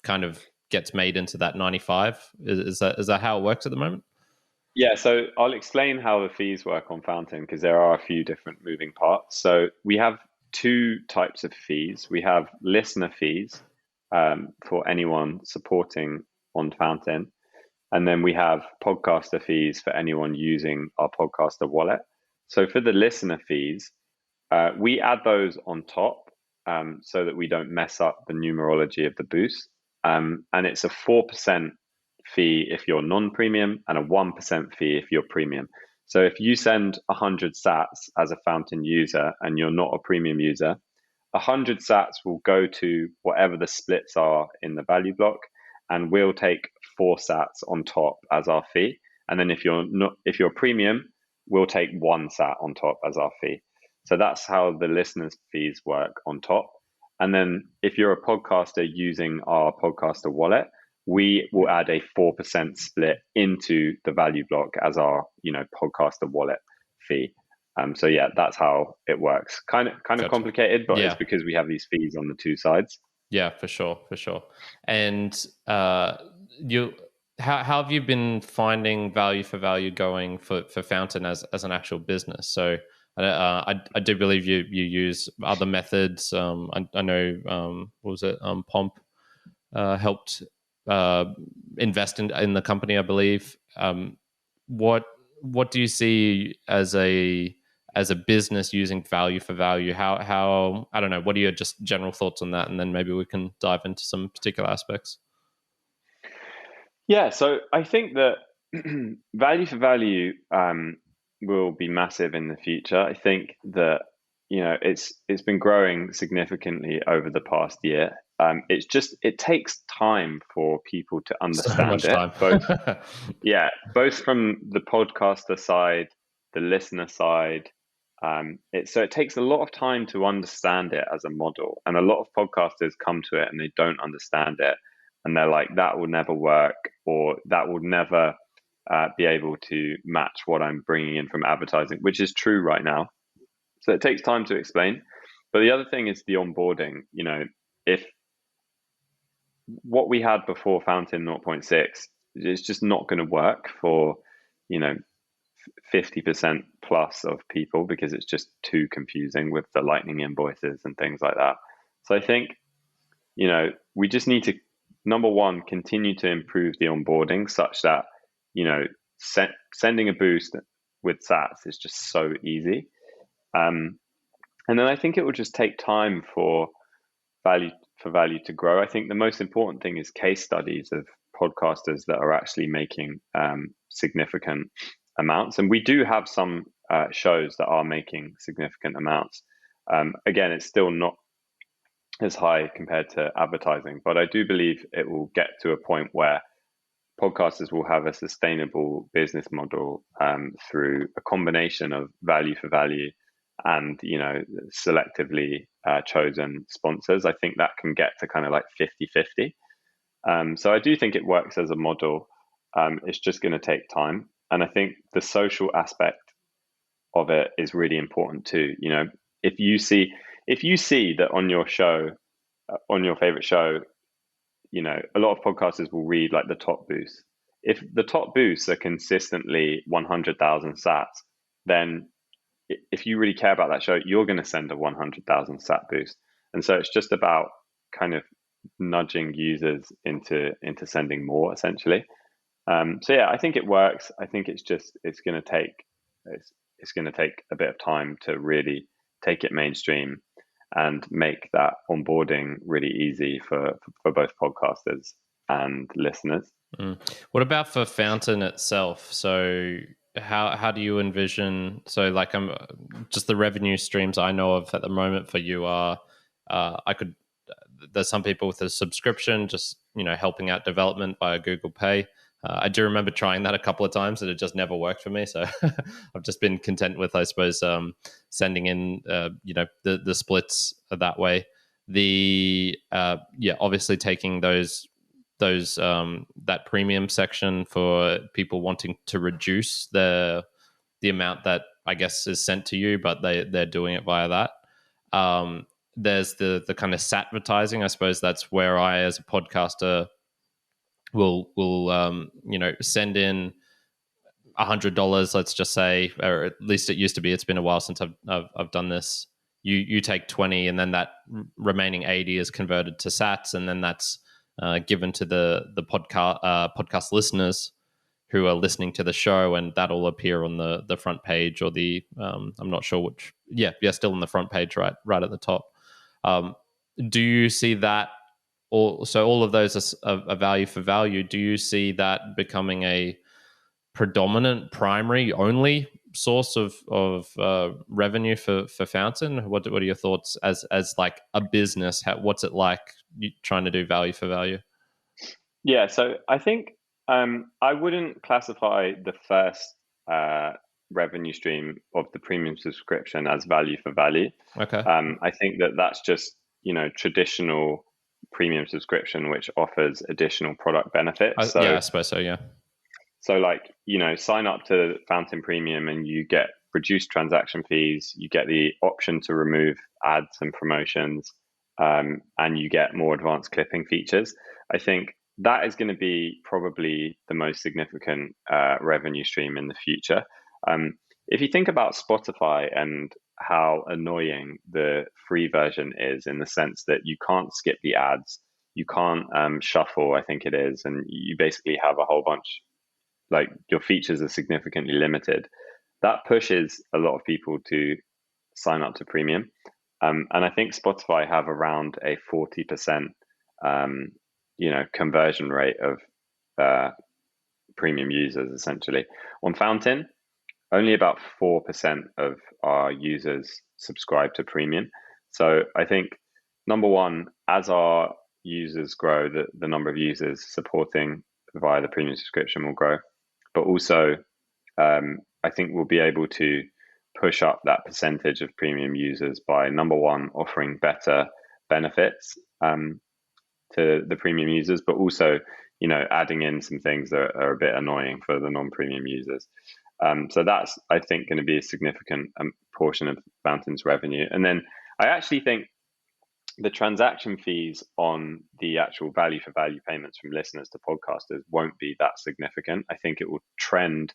kind of gets made into that 95. Is that how it works at the moment? yeah, so I'll explain how the fees work on Fountain because there are a few different moving parts. So we have two types of fees. We have listener fees for anyone supporting on Fountain, and then we have podcaster fees for anyone using our podcaster wallet. So for the listener fees, we add those on top so that we don't mess up the numerology of the boost. And it's a 4% fee if you're non-premium and a 1% fee if you're premium. So if you send 100 sats as a Fountain user and you're not a premium user, 100 sats will go to whatever the splits are in the value block, and we'll take 4 sats on top as our fee. And then if you're premium, we'll take 1 sat on top as our fee. So that's how the listeners' fees work on top. And then if you're a podcaster using our podcaster wallet, we will add a 4% split into the value block as our, podcaster wallet fee. So yeah, that's how it works. Kind of Gotcha. complicated, but it's Yeah. because we have these fees on the two sides. Yeah, for sure, for sure. And you, how have you been finding value for value going for Fountain as an actual business? So I do believe you use other methods. I know what was it? Pomp helped uh, invest in the company, I believe. What what do you see as a business using value for value? How I don't know. What are your just general thoughts on that, and then maybe we can dive into some particular aspects. Yeah, so I think that value for value will be massive in the future. I think that it's been growing significantly over the past year. It takes time for people to So understand much it, time. both from the podcaster side, the listener side. So it takes a lot of time to understand it as a model, and a lot of podcasters come to it and they don't understand it, and they're like, "That will never work," or "That will never be able to match what I'm bringing in from advertising," which is true right now. So it takes time to explain. But the other thing is the onboarding. If what we had before Fountain zero point 0.6 is just not going to work for, you know, 50% plus of people because it's just too confusing with the lightning invoices and things like that. So I think, we just need to, number one, continue to improve the onboarding such that, sending a boost with sats is just so easy. And then I think it will just take time for value to grow. I think the most important thing is case studies of podcasters that are actually making significant amounts, and we do have some shows that are making significant amounts. Again, it's still not as high compared to advertising, but I do believe it will get to a point where podcasters will have a sustainable business model through a combination of value for value and selectively chosen sponsors. I think that can get to kind of like 50-50. So I do think it works as a model. It's just going to take time, and I think the social aspect of it is really important too. If you see that on your show, on your favorite show, a lot of podcasters will read like the top boosts. If the top boosts are consistently 100,000 sats, then if you really care about that show, you're going to send a 100,000 sat boost. And so it's just about kind of nudging users into sending more, essentially. So yeah, I think it works. I think it's going to take it's going to take a bit of time to really take it mainstream and make that onboarding really easy for both podcasters and listeners. Mm. What about for Fountain itself? So how do you envision? So like I'm just the revenue streams I know of at the moment for you are I could there's some people with a subscription, just helping out development via Google Pay. I do remember trying that a couple of times, and it just never worked for me. So I've just been content with, I suppose, sending in, the splits that way. Obviously taking that premium section for people wanting to reduce the amount that I guess is sent to you, but they're doing it via that. There's the kind of satvertising. I suppose that's where I, as a podcaster, will send in $100. Let's just say, or at least it used to be. It's been a while since I've done this. You take 20, and then that remaining 80 is converted to sats, and then that's given to the podcast listeners who are listening to the show, and that'll appear on the front page or the I'm not sure which. Yeah, still on the front page, right at the top. Do you see that? All of those are a value for value. Do you see that becoming a predominant, primary, only source of revenue for Fountain? What are your thoughts as like a business? What's it like trying to do value for value? Yeah, so I think I wouldn't classify the first revenue stream of the premium subscription as value for value. Okay. I think that's just traditional premium subscription, which offers additional product benefits. I suppose so. Yeah. So like, sign up to Fountain Premium and you get reduced transaction fees, you get the option to remove ads and promotions, and you get more advanced clipping features. I think that is going to be probably the most significant revenue stream in the future. If you think about Spotify and how annoying the free version is, in the sense that you can't skip the ads, you can't shuffle, I think it is, and you basically have a whole bunch, like your features are significantly limited. That pushes a lot of people to sign up to premium. And I think Spotify have around a 40% conversion rate of premium users, essentially. On Fountain, only about 4% of our users subscribe to premium. So I think, number one, as our users grow, the number of users supporting via the premium subscription will grow. But also, I think we'll be able to push up that percentage of premium users by, number one, offering better benefits to the premium users, but also, adding in some things that are a bit annoying for the non-premium users. So that's, I think, going to be a significant portion of Fountain's revenue. And then I actually think the transaction fees on the actual value for value payments from listeners to podcasters won't be that significant. I think it will trend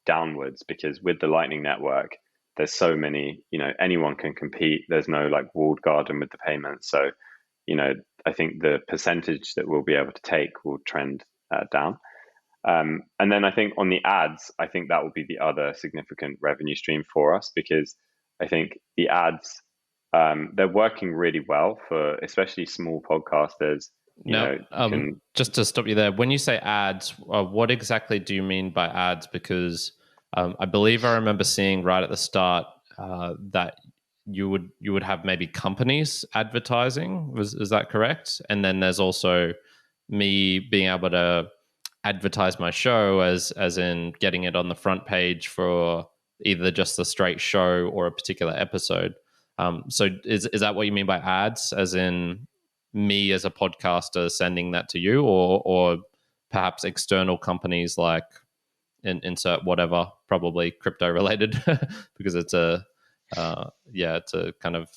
downwards, because with the Lightning Network, there's so many, anyone can compete. There's no like walled garden with the payments. So, I think the percentage that we'll be able to take will trend down. And then I think on the ads, I think that will be the other significant revenue stream for us, because I think the ads, they're working really well for especially small podcasters. Just to stop you there, when you say ads, what exactly do you mean by ads? Because I believe I remember seeing right at the start that you would have maybe companies advertising. Is that correct? And then there's also me being able to advertise my show as in getting it on the front page for either just the straight show or a particular episode. So is that what you mean by ads, as in me as a podcaster sending that to you, or perhaps external companies like insert whatever, probably crypto related, because it's a kind of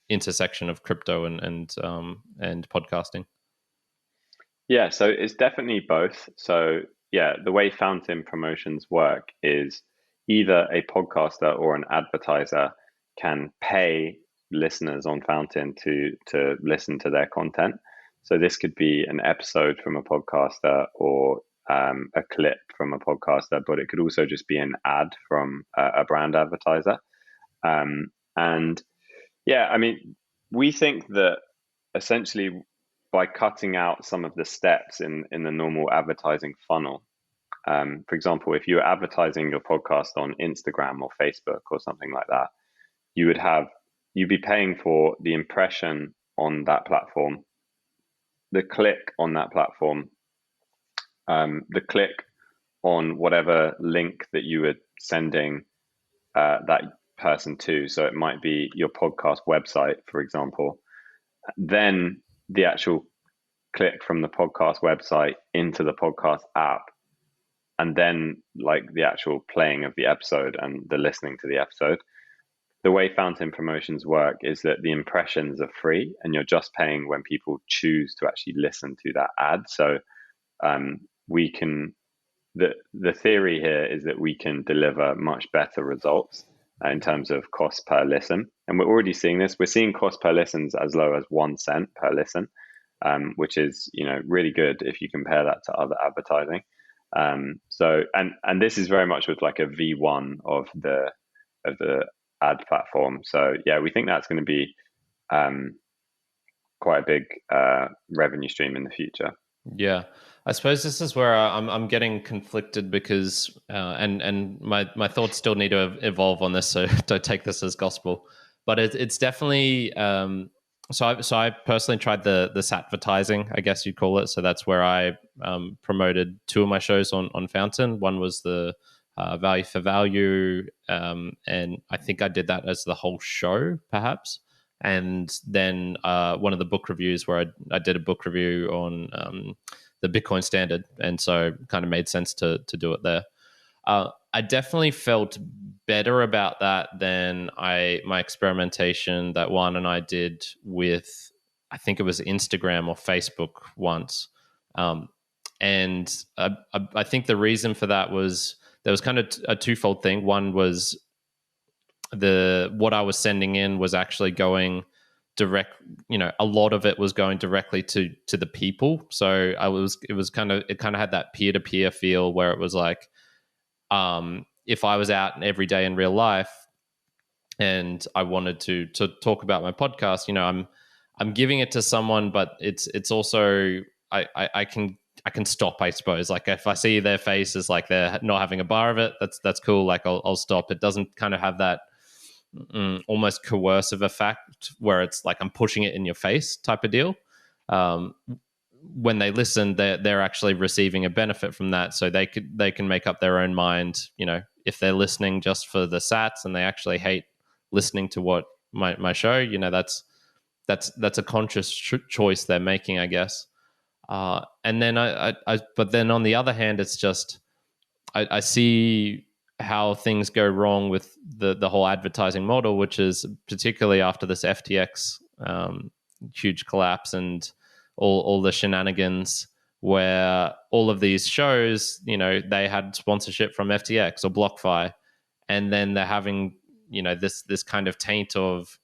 intersection of crypto and podcasting. Yeah, so it's definitely both. So yeah, the way Fountain promotions work is either a podcaster or an advertiser can pay listeners on Fountain to listen to their content. So this could be an episode from a podcaster, or a clip from a podcaster, but it could also just be an ad from a brand advertiser. And yeah, I mean, we think that essentially by cutting out some of the steps in the normal advertising funnel. For example, if you were advertising your podcast on Instagram or Facebook or something like that, you'd be paying for the impression on that platform, the click on that platform, the click on whatever link that you were sending that person to. So it might be your podcast website, for example. Then the actual click from the podcast website into the podcast app, and then like the actual playing of the episode and the listening to the episode. The way fountain promotions work is that the impressions are free and you're just paying when people choose to actually listen to that ad. So we can, the theory here is that we can deliver much better results in terms of cost per listen. And we're already seeing this. We're seeing cost per listens as low as 1 cent per listen, which is, really good if you compare that to other advertising. So this is very much with like a V1 of the ad platform. So yeah, we think that's going to be quite a big revenue stream in the future. Yeah, I suppose this is where I'm getting conflicted because and my thoughts still need to evolve on this, so don't take this as gospel. But it's definitely so I personally tried the satvertising, I guess you'd call it. So that's where I promoted 2 of my shows on Fountain. One was the Value for Value, and I think I did that as the whole show, perhaps. And then one of the book reviews where I did a book review on the Bitcoin standard, and so kind of made sense to do it there. I definitely felt better about that than my experimentation that Juan and I did with, I think it was Instagram or Facebook once. And I think the reason for that was there was kind of a twofold thing. One was what I was sending in was actually going direct, a lot of it was going directly to the people. So it kind of had that peer-to-peer feel where it was like, if I was out every day in real life and I wanted to talk about my podcast, I'm giving it to someone, but it's also, I can stop, I suppose. Like if I see their face is like they're not having a bar of it, that's cool. Like I'll stop. It doesn't kind of have that almost coercive effect where it's like I'm pushing it in your face type of deal. When they listen, they're actually receiving a benefit from that, so they can make up their own mind. If they're listening just for the sats and they actually hate listening to what my show, that's a conscious choice they're making, I guess. And then but then on the other hand, it's just I see how things go wrong with the whole advertising model, which is particularly after this FTX huge collapse and all the shenanigans where all of these shows, they had sponsorship from FTX or BlockFi, and then they're having, this kind of taint of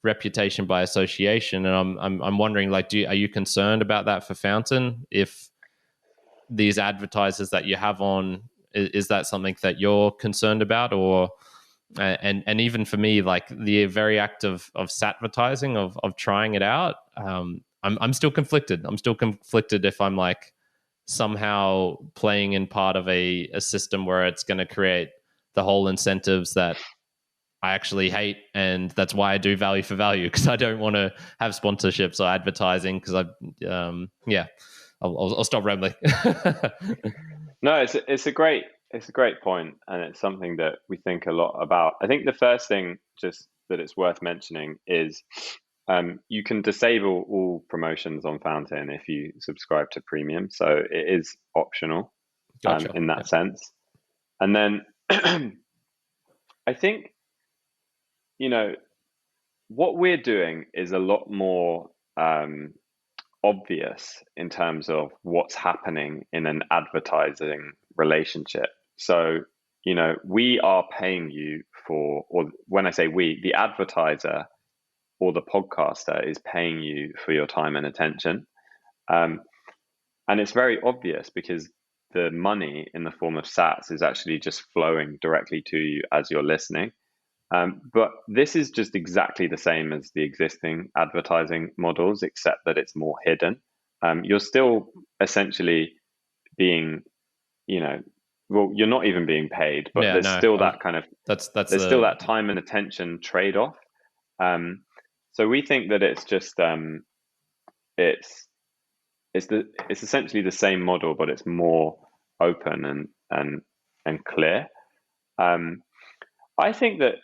reputation by association. And I'm wondering, like, are you concerned about that for Fountain? If these advertisers that you have on, is that something that you're concerned about? Or and even for me, like the very act of satvertising, of trying it out, I'm still conflicted. I'm still conflicted if I'm like somehow playing in part of a system where it's going to create the whole incentives that I actually hate, and that's why I do value for value, because I don't want to have sponsorships or advertising. Because I'll stop rambling. No, it's a great point, and it's something that we think a lot about. I think the first thing, just that it's worth mentioning, is you can disable all promotions on Fountain if you subscribe to Premium, so it is optional. Gotcha. In that sense. And then I think, what we're doing is a lot more obvious in terms of what's happening in an advertising relationship. So, we are paying you for, or when I say we, the advertiser or the podcaster is paying you for your time and attention. And it's very obvious because the money in the form of sats is actually just flowing directly to you as you're listening. But this is just exactly the same as the existing advertising models, except that it's more hidden. you're still essentially being, well, you're not even being paid, but Yeah, there's no, still that kind of, that's there's still the that time and attention trade-off. Um, so we think that it's just it's it's essentially the same model, but it's more open and clear. Um, I think that,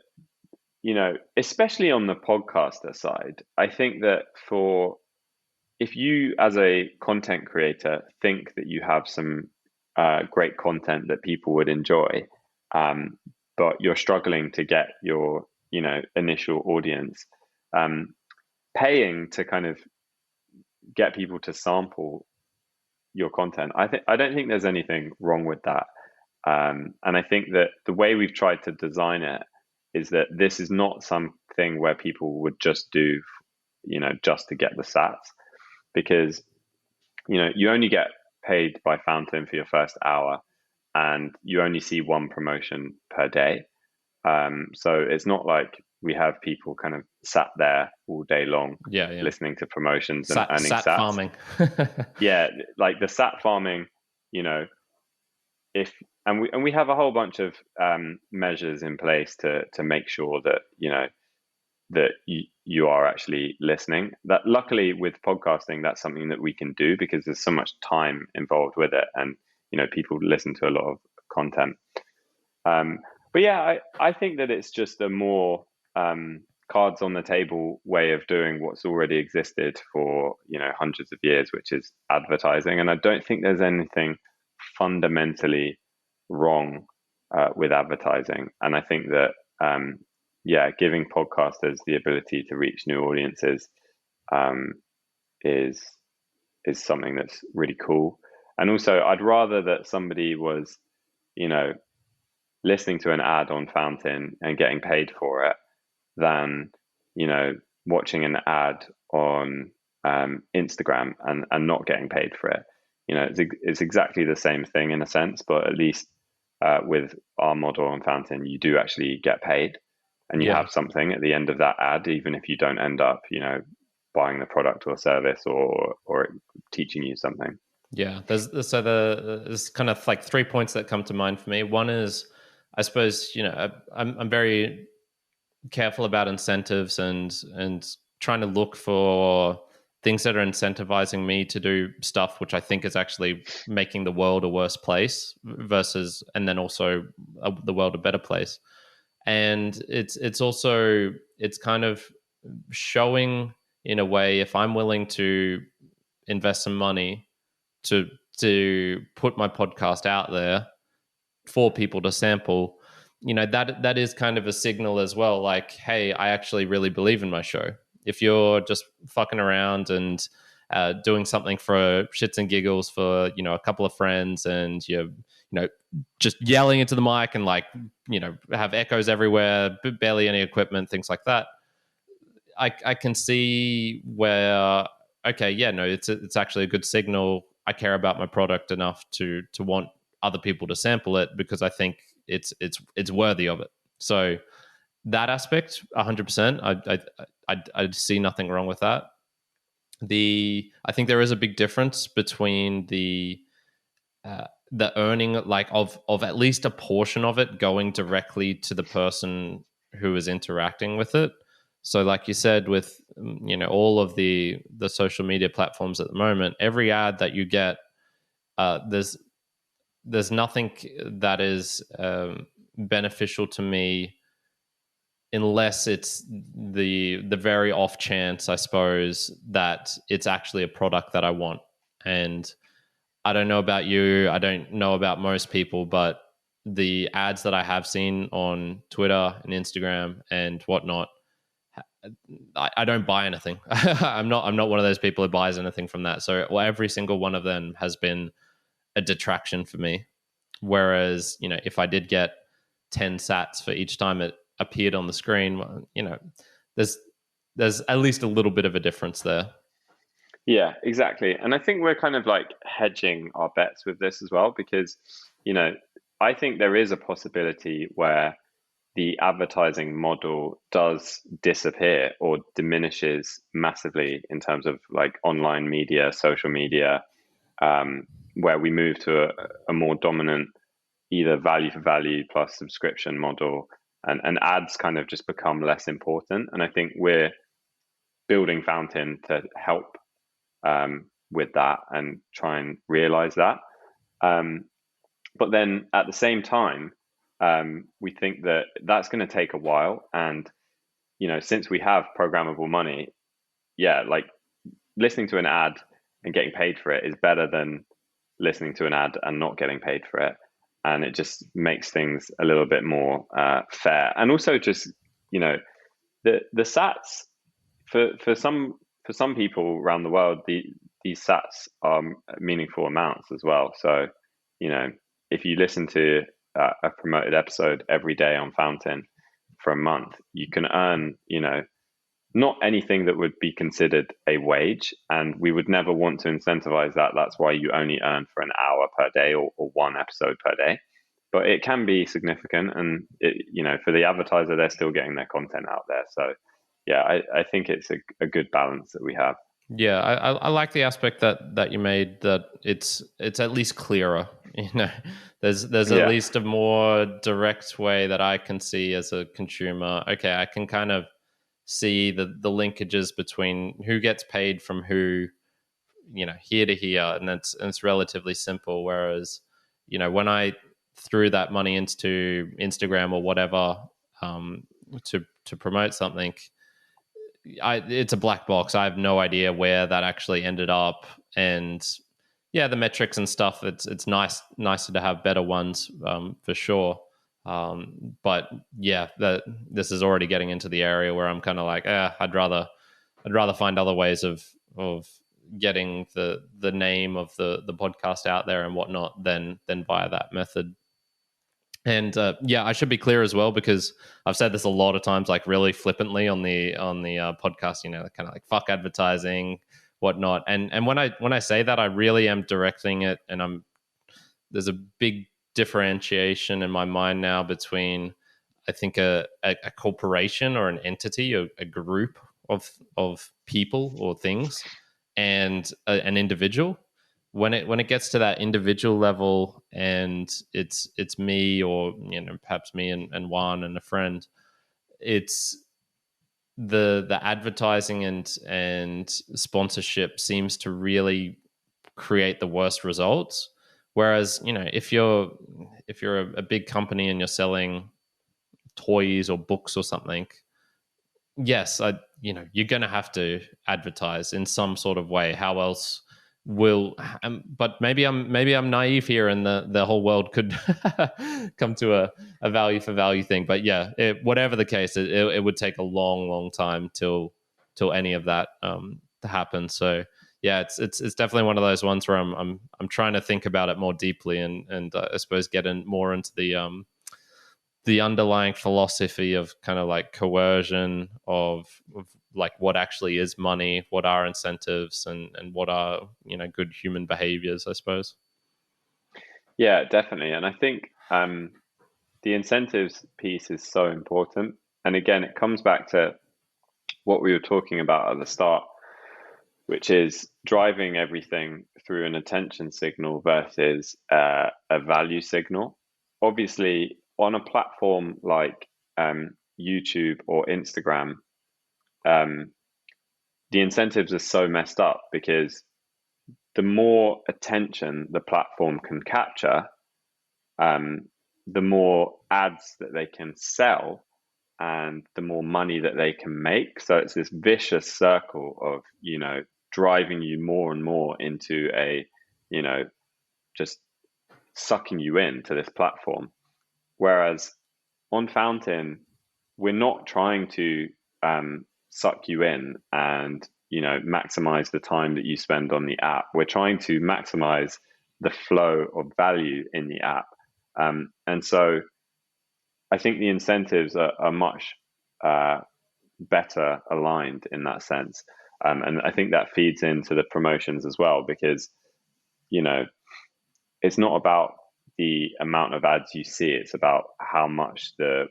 especially on the podcaster side, I think that for if you as a content creator think that you have some great content that people would enjoy, um, but you're struggling to get your initial audience, um, paying to kind of get people to sample your content, I don't think there's anything wrong with that. And I think that the way we've tried to design it is that this is not something where people would just do, just to get the sats, because you only get paid by Fountain for your first hour, and you only see one promotion per day. So it's not like we have people kind of sat there all day long yeah. listening to promotions and earning Sat sats. farming. Yeah, like the sat farming, you know, if and we have a whole bunch of measures in place to make sure that that you are actually listening. That luckily with podcasting, that's something that we can do because there's so much time involved with it, and people listen to a lot of content. But yeah, I think that it's just a more cards on the table way of doing what's already existed for hundreds of years, which is advertising. And I don't think there's anything fundamentally wrong with advertising. And I think that yeah, giving podcasters the ability to reach new audiences um, is something that's really cool. And also, I'd rather that somebody was, you know, listening to an ad on Fountain and getting paid for it than watching an ad on Instagram and not getting paid for it. It's exactly the same thing in a sense, but at least with our model on Fountain, you do actually get paid, and you Yeah. have something at the end of that ad, even if you don't end up, buying the product or service or teaching you something. Yeah, there's kind of like 3 points that come to mind for me. One is, I suppose, I'm very careful about incentives and trying to look for things that are incentivizing me to do stuff which I think is actually making the world a worse place versus, and then also the world a better place. And it's also, it's kind of showing in a way, if I'm willing to invest some money to put my podcast out there for people to sample, that is kind of a signal as well, like, hey, I actually really believe in my show. If you're just fucking around and doing something for shits and giggles for a couple of friends, and you're just yelling into the mic and like have echoes everywhere, barely any equipment, things like that, I can see where, okay, yeah, no, it's actually a good signal. I care about my product enough to want other people to sample it because I think it's worthy of it. So that aspect, 100%, I see nothing wrong with that. I think there is a big difference between the earning, like of at least a portion of it going directly to the person who is interacting with it. So like you said, with all of the social media platforms at the moment, every ad that you get, there's nothing that is beneficial to me unless it's the very off chance, I suppose, that it's actually a product that I want. And I don't know about you, I don't know about most people, but the ads that I have seen on Twitter and Instagram and whatnot, I don't buy anything. I'm not one of those people who buys anything from that. So every single one of them has been a detraction for me. Whereas, if I did get 10 sats for each time it appeared on the screen, well, there's at least a little bit of a difference there. Yeah, exactly. And I think we're kind of like hedging our bets with this as well, because, I think there is a possibility where the advertising model does disappear or diminishes massively in terms of like online media, social media, where we move to a more dominant either value for value plus subscription model, and ads kind of just become less important. And I think we're building Fountain to help with that and try and realize that. But then at the same time, we think that that's going to take a while. And, since we have programmable money, yeah, like listening to an ad and getting paid for it is better than listening to an ad and not getting paid for it. And it just makes things a little bit more fair. And also just, the sats for some people around the world, these sats are meaningful amounts as well. So, if you listen to a promoted episode every day on Fountain for a month, you can earn, not anything that would be considered a wage. And we would never want to incentivize that. That's why you only earn for an hour per day or one episode per day. But it can be significant. And, for the advertiser, they're still getting their content out there. So, yeah, I think it's a good balance that we have. Yeah, I like the aspect that you made, that it's at least clearer. There's at least a more direct way that I can see as a consumer. Okay, I can kind of see the linkages between who gets paid from who, here to here, and it's relatively simple. Whereas, when I threw that money into Instagram or whatever to promote something, it's a black box. I have no idea where that actually ended up, and the metrics and stuff. It's nicer to have better ones for sure. But this is already getting into the area where I'm kind of like, I'd rather find other ways of getting the name of the podcast out there and whatnot than via that method. And I should be clear as well, because I've said this a lot of times, like really flippantly on the podcast, kind of like fuck advertising, whatnot. And when I say that, I really am directing it, and there's a big differentiation in my mind now between, I think, a corporation or an entity, or a group of people or things, and an individual. When it gets to that individual level, and it's me, or perhaps me and Juan and a friend, it's the advertising and sponsorship seems to really create the worst results. Whereas, if you're a big company and you're selling toys or books or something, yes, you're going to have to advertise in some sort of way. How else will? But maybe I'm naive here, and the whole world could come to a value for value thing. But whatever the case, it would take a long time till any of that to happen. So it's definitely one of those ones where I'm trying to think about it more deeply, and I suppose get more into the underlying philosophy of kind of like coercion of like what actually is money, what are incentives, and what are good human behaviors, I suppose. Yeah, definitely. And I think the incentives piece is so important. And again, it comes back to what we were talking about at the start, which is driving everything through an attention signal versus a value signal. Obviously, on a platform like YouTube or Instagram, the incentives are so messed up, because the more attention the platform can capture, the more ads that they can sell, and the more money that they can make. So it's this vicious circle of, driving you more and more into just sucking you into this platform. Whereas on Fountain, we're not trying to suck you in and, maximize the time that you spend on the app. We're trying to maximize the flow of value in the app. And so I think the incentives are much better aligned in that sense. And I think that feeds into the promotions as well, because, it's not about the amount of ads you see, it's about how much the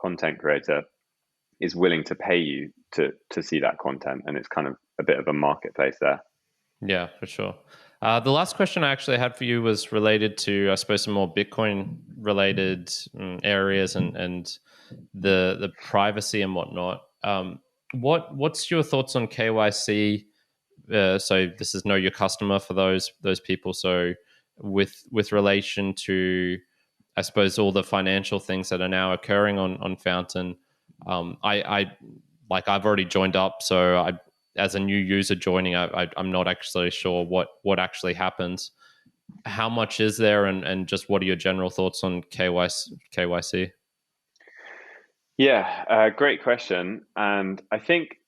content creator is willing to pay you to see that content, and it's kind of a bit of a marketplace there. Yeah, for sure. The last question I actually had for you was related to, I suppose, some more Bitcoin related areas and the privacy and whatnot. What's your thoughts on KYC? So this is know your customer for those people. So with relation to, I suppose, all the financial things that are now occurring on Fountain, I like I've already joined up, so I as a new user joining, I'm not actually sure what actually happens. How much is there, and just what are your general thoughts on KYC? Yeah, great question. And I think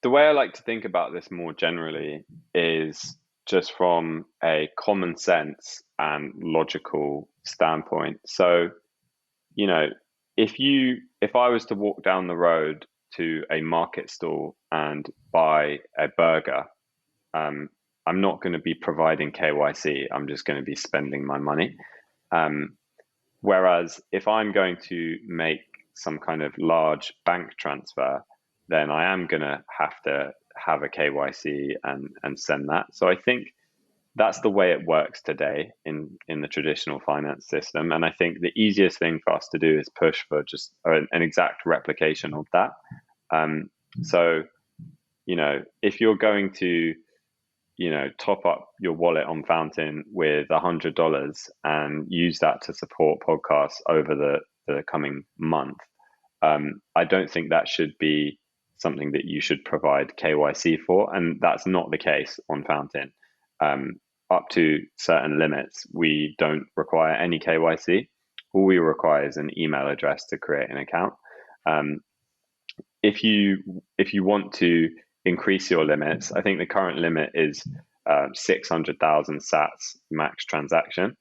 the way I like to think about this more generally is just from a common sense and logical standpoint. So, you know, if I was to walk down the road to a market stall and buy a burger, um, I'm not going to be providing KYC. I'm just going to be spending my money. Um, Whereas if I'm going to make some kind of large bank transfer, then I am going to have a KYC and send that. So I think that's the way it works today in the traditional finance system. And I think the easiest thing for us to do is push for just an exact replication of that. Um, so, if you're going to top up your wallet on Fountain with $100 and use that to support podcasts over the coming month, I don't think that should be something that you should provide KYC for, and that's not the case on Fountain. Up to certain limits, we don't require any KYC. All we require is an email address to create an account. Um, if you want to increase your limits, I think the current limit is 600,000 Sats max transaction,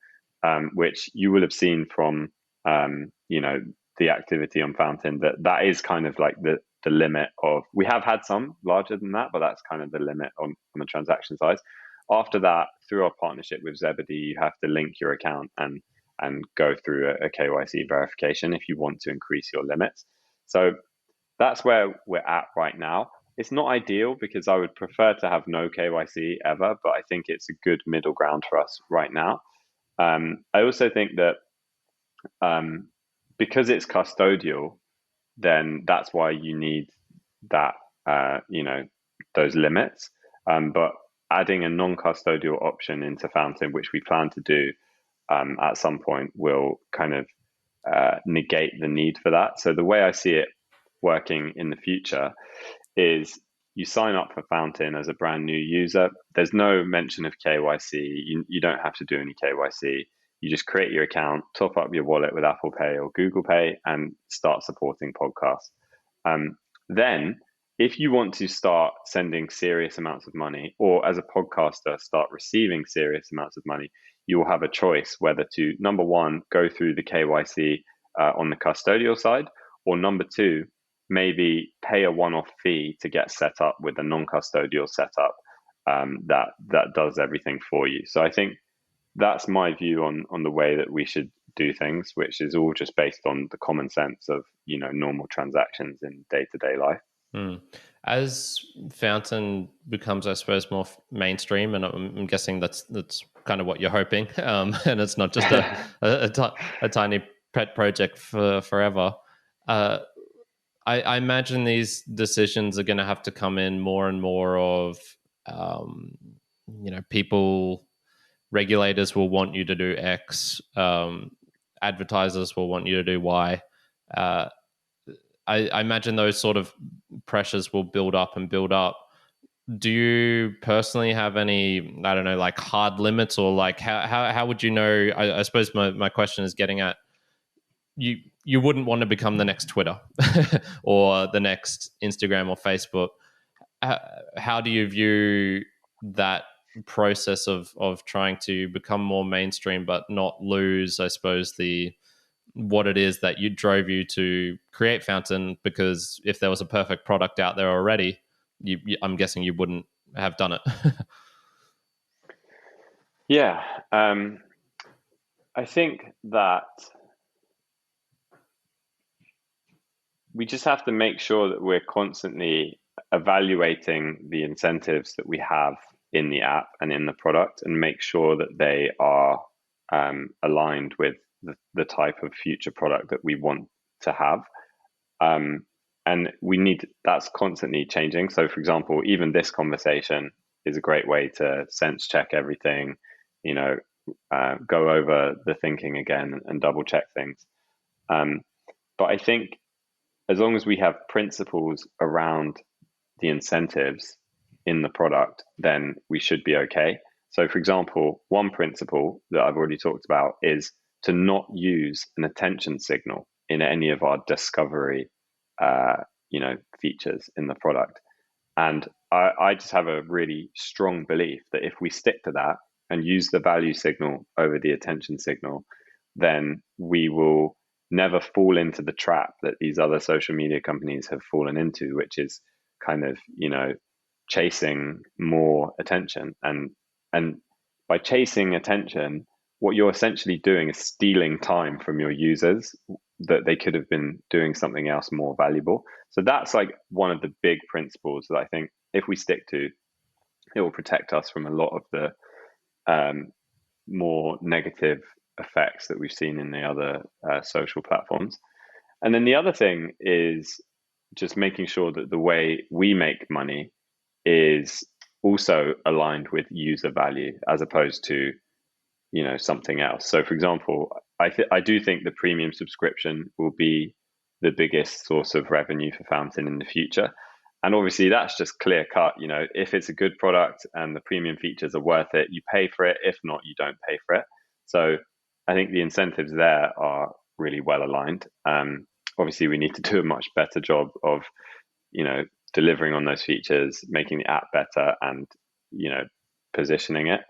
which you will have seen from the activity on Fountain. That is kind of like the limit of. We have had some larger than that, but that's kind of the limit on the transaction size. After that, through our partnership with Zebedee, you have to link your account and go through a KYC verification if you want to increase your limits. So that's where we're at right now. It's not ideal because I would prefer to have no KYC ever, but I think it's a good middle ground for us right now. I also think that because it's custodial, then that's why you need that, those limits. But adding a non-custodial option into Fountain, which we plan to do at some point, will kind of negate the need for that. So the way I see it working in the future is you sign up for Fountain as a brand new user. There's no mention of KYC. You don't have to do any KYC. You just create your account, top up your wallet with Apple Pay or Google Pay, and start supporting podcasts. Then, if you want to start sending serious amounts of money, or as a podcaster, start receiving serious amounts of money, you will have a choice whether to, number one, go through the KYC on the custodial side, or number two, maybe pay a one-off fee to get set up with a non-custodial setup that does everything for you. So I think that's my view on the way that we should do things, which is all just based on the common sense of normal transactions in day-to-day life. As Fountain becomes, I suppose, more mainstream, and I'm guessing that's kind of what you're hoping, and it's not just a tiny pet project for forever. I imagine these decisions are going to have to come in more and more of, people, regulators will want you to do X, advertisers will want you to do Y. I imagine those sort of pressures will build up and build up. Do you personally have any, I don't know, like hard limits, or like how would you know? I suppose my question is getting at, you wouldn't want to become the next Twitter or the next Instagram or Facebook. How do you view that process of trying to become more mainstream but not lose, I suppose, what it is that drove you to create Fountain? Because if there was a perfect product out there already, I'm guessing you wouldn't have done it. Yeah, I think that we just have to make sure that we're constantly evaluating the incentives that we have in the app and in the product, and make sure that they are aligned with the type of future product that we want to have. And that's constantly changing. So, for example, even this conversation is a great way to sense check everything, you know, go over the thinking again and double check things. But I think as long as we have principles around the incentives in the product, then we should be okay. So, for example, one principle that I've already talked about is to not use an attention signal in any of our discovery, features in the product. And I just have a really strong belief that if we stick to that and use the value signal over the attention signal, then we will never fall into the trap that these other social media companies have fallen into, which is kind of, chasing more attention. And by chasing attention, what you're essentially doing is stealing time from your users that they could have been doing something else more valuable. So that's like one of the big principles that I think if we stick to, it will protect us from a lot of the more negative effects that we've seen in the other social platforms. And then the other thing is just making sure that the way we make money is also aligned with user value as opposed to something else. So, for example, I do think the premium subscription will be the biggest source of revenue for Fountain in the future. And obviously, that's just clear cut. If it's a good product and the premium features are worth it, you pay for it. If not, you don't pay for it. So, I think the incentives there are really well aligned. Obviously, we need to do a much better job of, delivering on those features, making the app better, and positioning it.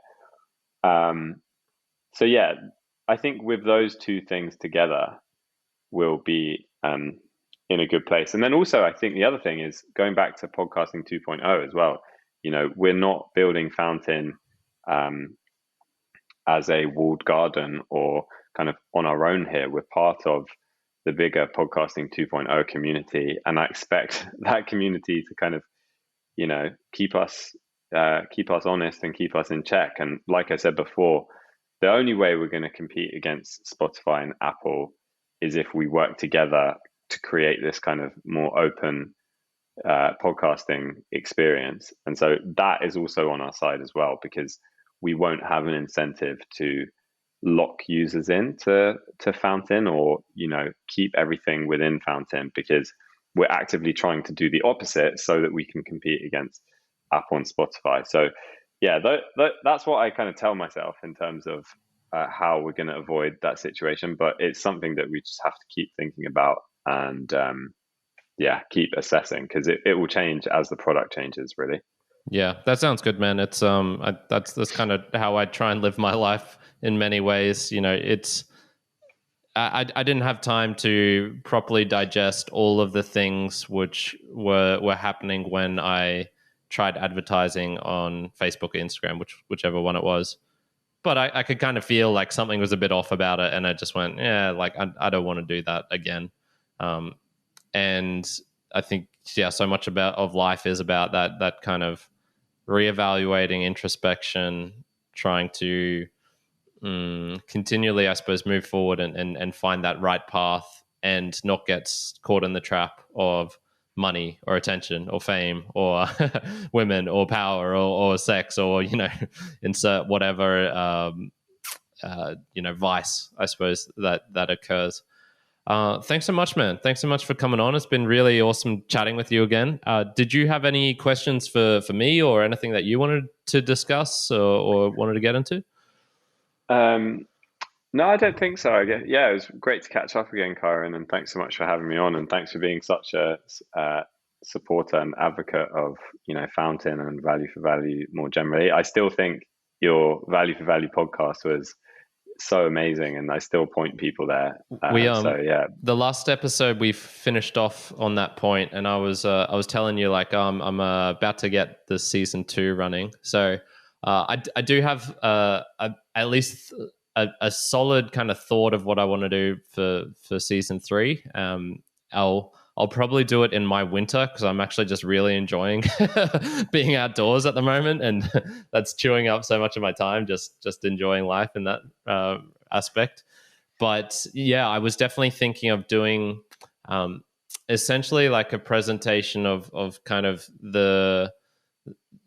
So yeah, I think with those two things together, we'll be in a good place. And then also, I think the other thing is going back to podcasting 2.0 as well. We're not building Fountain as a walled garden or kind of on our own here. We're part of the bigger podcasting 2.0 community, and I expect that community to kind of, keep us honest and keep us in check. And like I said before, the only way we're going to compete against Spotify and Apple is if we work together to create this kind of more open podcasting experience. And so that is also on our side as well, because we won't have an incentive to lock users in to Fountain or, keep everything within Fountain, because we're actively trying to do the opposite so that we can compete against Apple and Spotify. So yeah, that's what I kind of tell myself in terms of how we're going to avoid that situation. But it's something that we just have to keep thinking about and keep assessing, because it will change as the product changes, really. Yeah, that sounds good, man. It's that's kind of how I try and live my life in many ways. It's I didn't have time to properly digest all of the things which were happening when I tried advertising on Facebook or Instagram, whichever one it was. But I could kind of feel like something was a bit off about it, and I just went, yeah, like I don't want to do that again. And I think so much of life is about that kind of reevaluating, introspection, trying to continually, I suppose, move forward and find that right path and not get caught in the trap of money or attention or fame or women or power or sex or, insert whatever, vice, I suppose, that occurs. Thanks so much, man. Thanks so much for coming on. It's been really awesome chatting with you again. Did you have any questions for me or anything that you wanted to discuss or wanted to get into? No, I don't think so. It was great to catch up again, Kyrin, and thanks so much for having me on, and thanks for being such a supporter and advocate of Fountain and Value for Value more generally. I still think your Value for Value podcast was so amazing, and I still point people there. The last episode we finished off on that point, and I was telling you like I'm about to get the season 2 running, so I do have at least a solid kind of thought of what I want to do for season 3. I'll probably do it in my winter because I'm actually just really enjoying being outdoors at the moment, and that's chewing up so much of my time. Just enjoying life in that aspect. But yeah, I was definitely thinking of doing essentially like a presentation of kind of the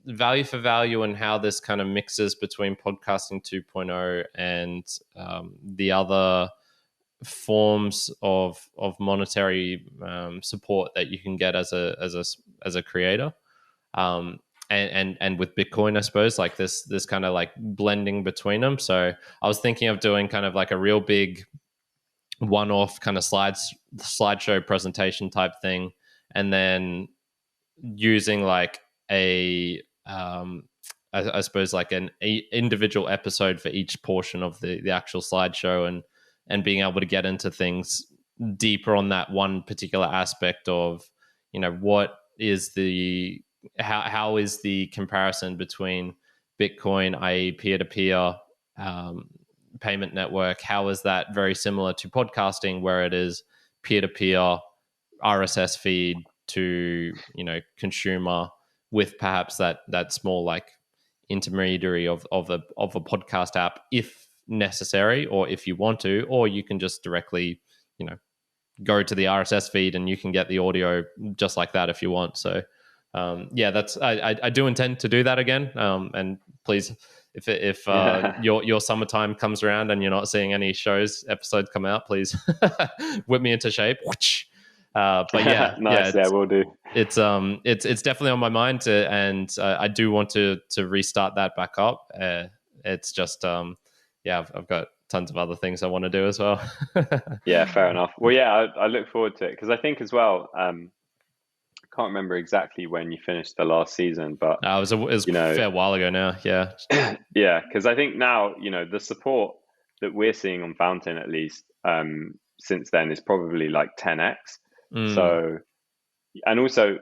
value for value and how this kind of mixes between podcasting 2.0 and the other forms of monetary support that you can get as a creator. And with Bitcoin, I suppose, like this kind of like blending between them. So I was thinking of doing kind of like a real big one-off kind of slideshow presentation type thing, and then using like I suppose like an individual episode for each portion of the actual slideshow, and being able to get into things deeper on that one particular aspect of, what is the how is the comparison between Bitcoin, i.e. peer-to-peer payment network, how is that very similar to podcasting where it is peer-to-peer RSS feed to consumer, with perhaps that small like intermediary of a podcast app if necessary, or if you want to, or you can just directly go to the RSS feed and you can get the audio just like that if you want. So yeah, that's I do intend to do that again. And please, if your summertime comes around and you're not seeing any episodes come out, please whip me into shape. But yeah, nice. Yeah, we'll do. It's definitely on my mind and I do want to restart that back up. It's just I've got tons of other things I want to do as well. Yeah, fair enough. Well, yeah, I look forward to it because I think as well. I can't remember exactly when you finished the last season, but it was a fair while ago now. Yeah, yeah, because I think now the support that we're seeing on Fountain, at least since then, is probably like 10x. So, and also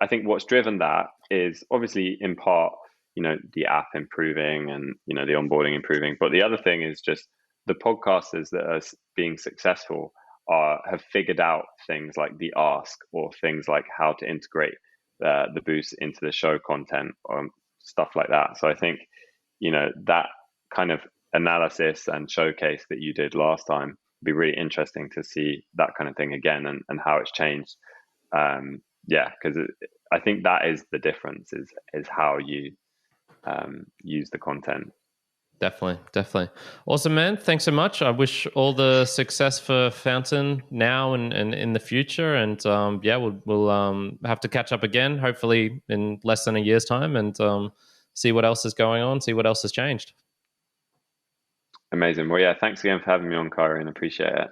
I think what's driven that is obviously in part the app improving and the onboarding improving, but the other thing is just the podcasters that are being successful have figured out things like the ask, or things like how to integrate the boost into the show content, or stuff like that. So I think that kind of analysis and showcase that you did last time would be really interesting to see that kind of thing again, and how it's changed. Yeah, because I think that is the difference, is how you use the content. Definitely. Awesome, man. Thanks so much. I wish all the success for Fountain now and in the future. And yeah, we'll have to catch up again, hopefully in less than a year's time, and see what else is going on, see what else has changed. Amazing. Well, yeah, thanks again for having me on, Kyrin. Appreciate it.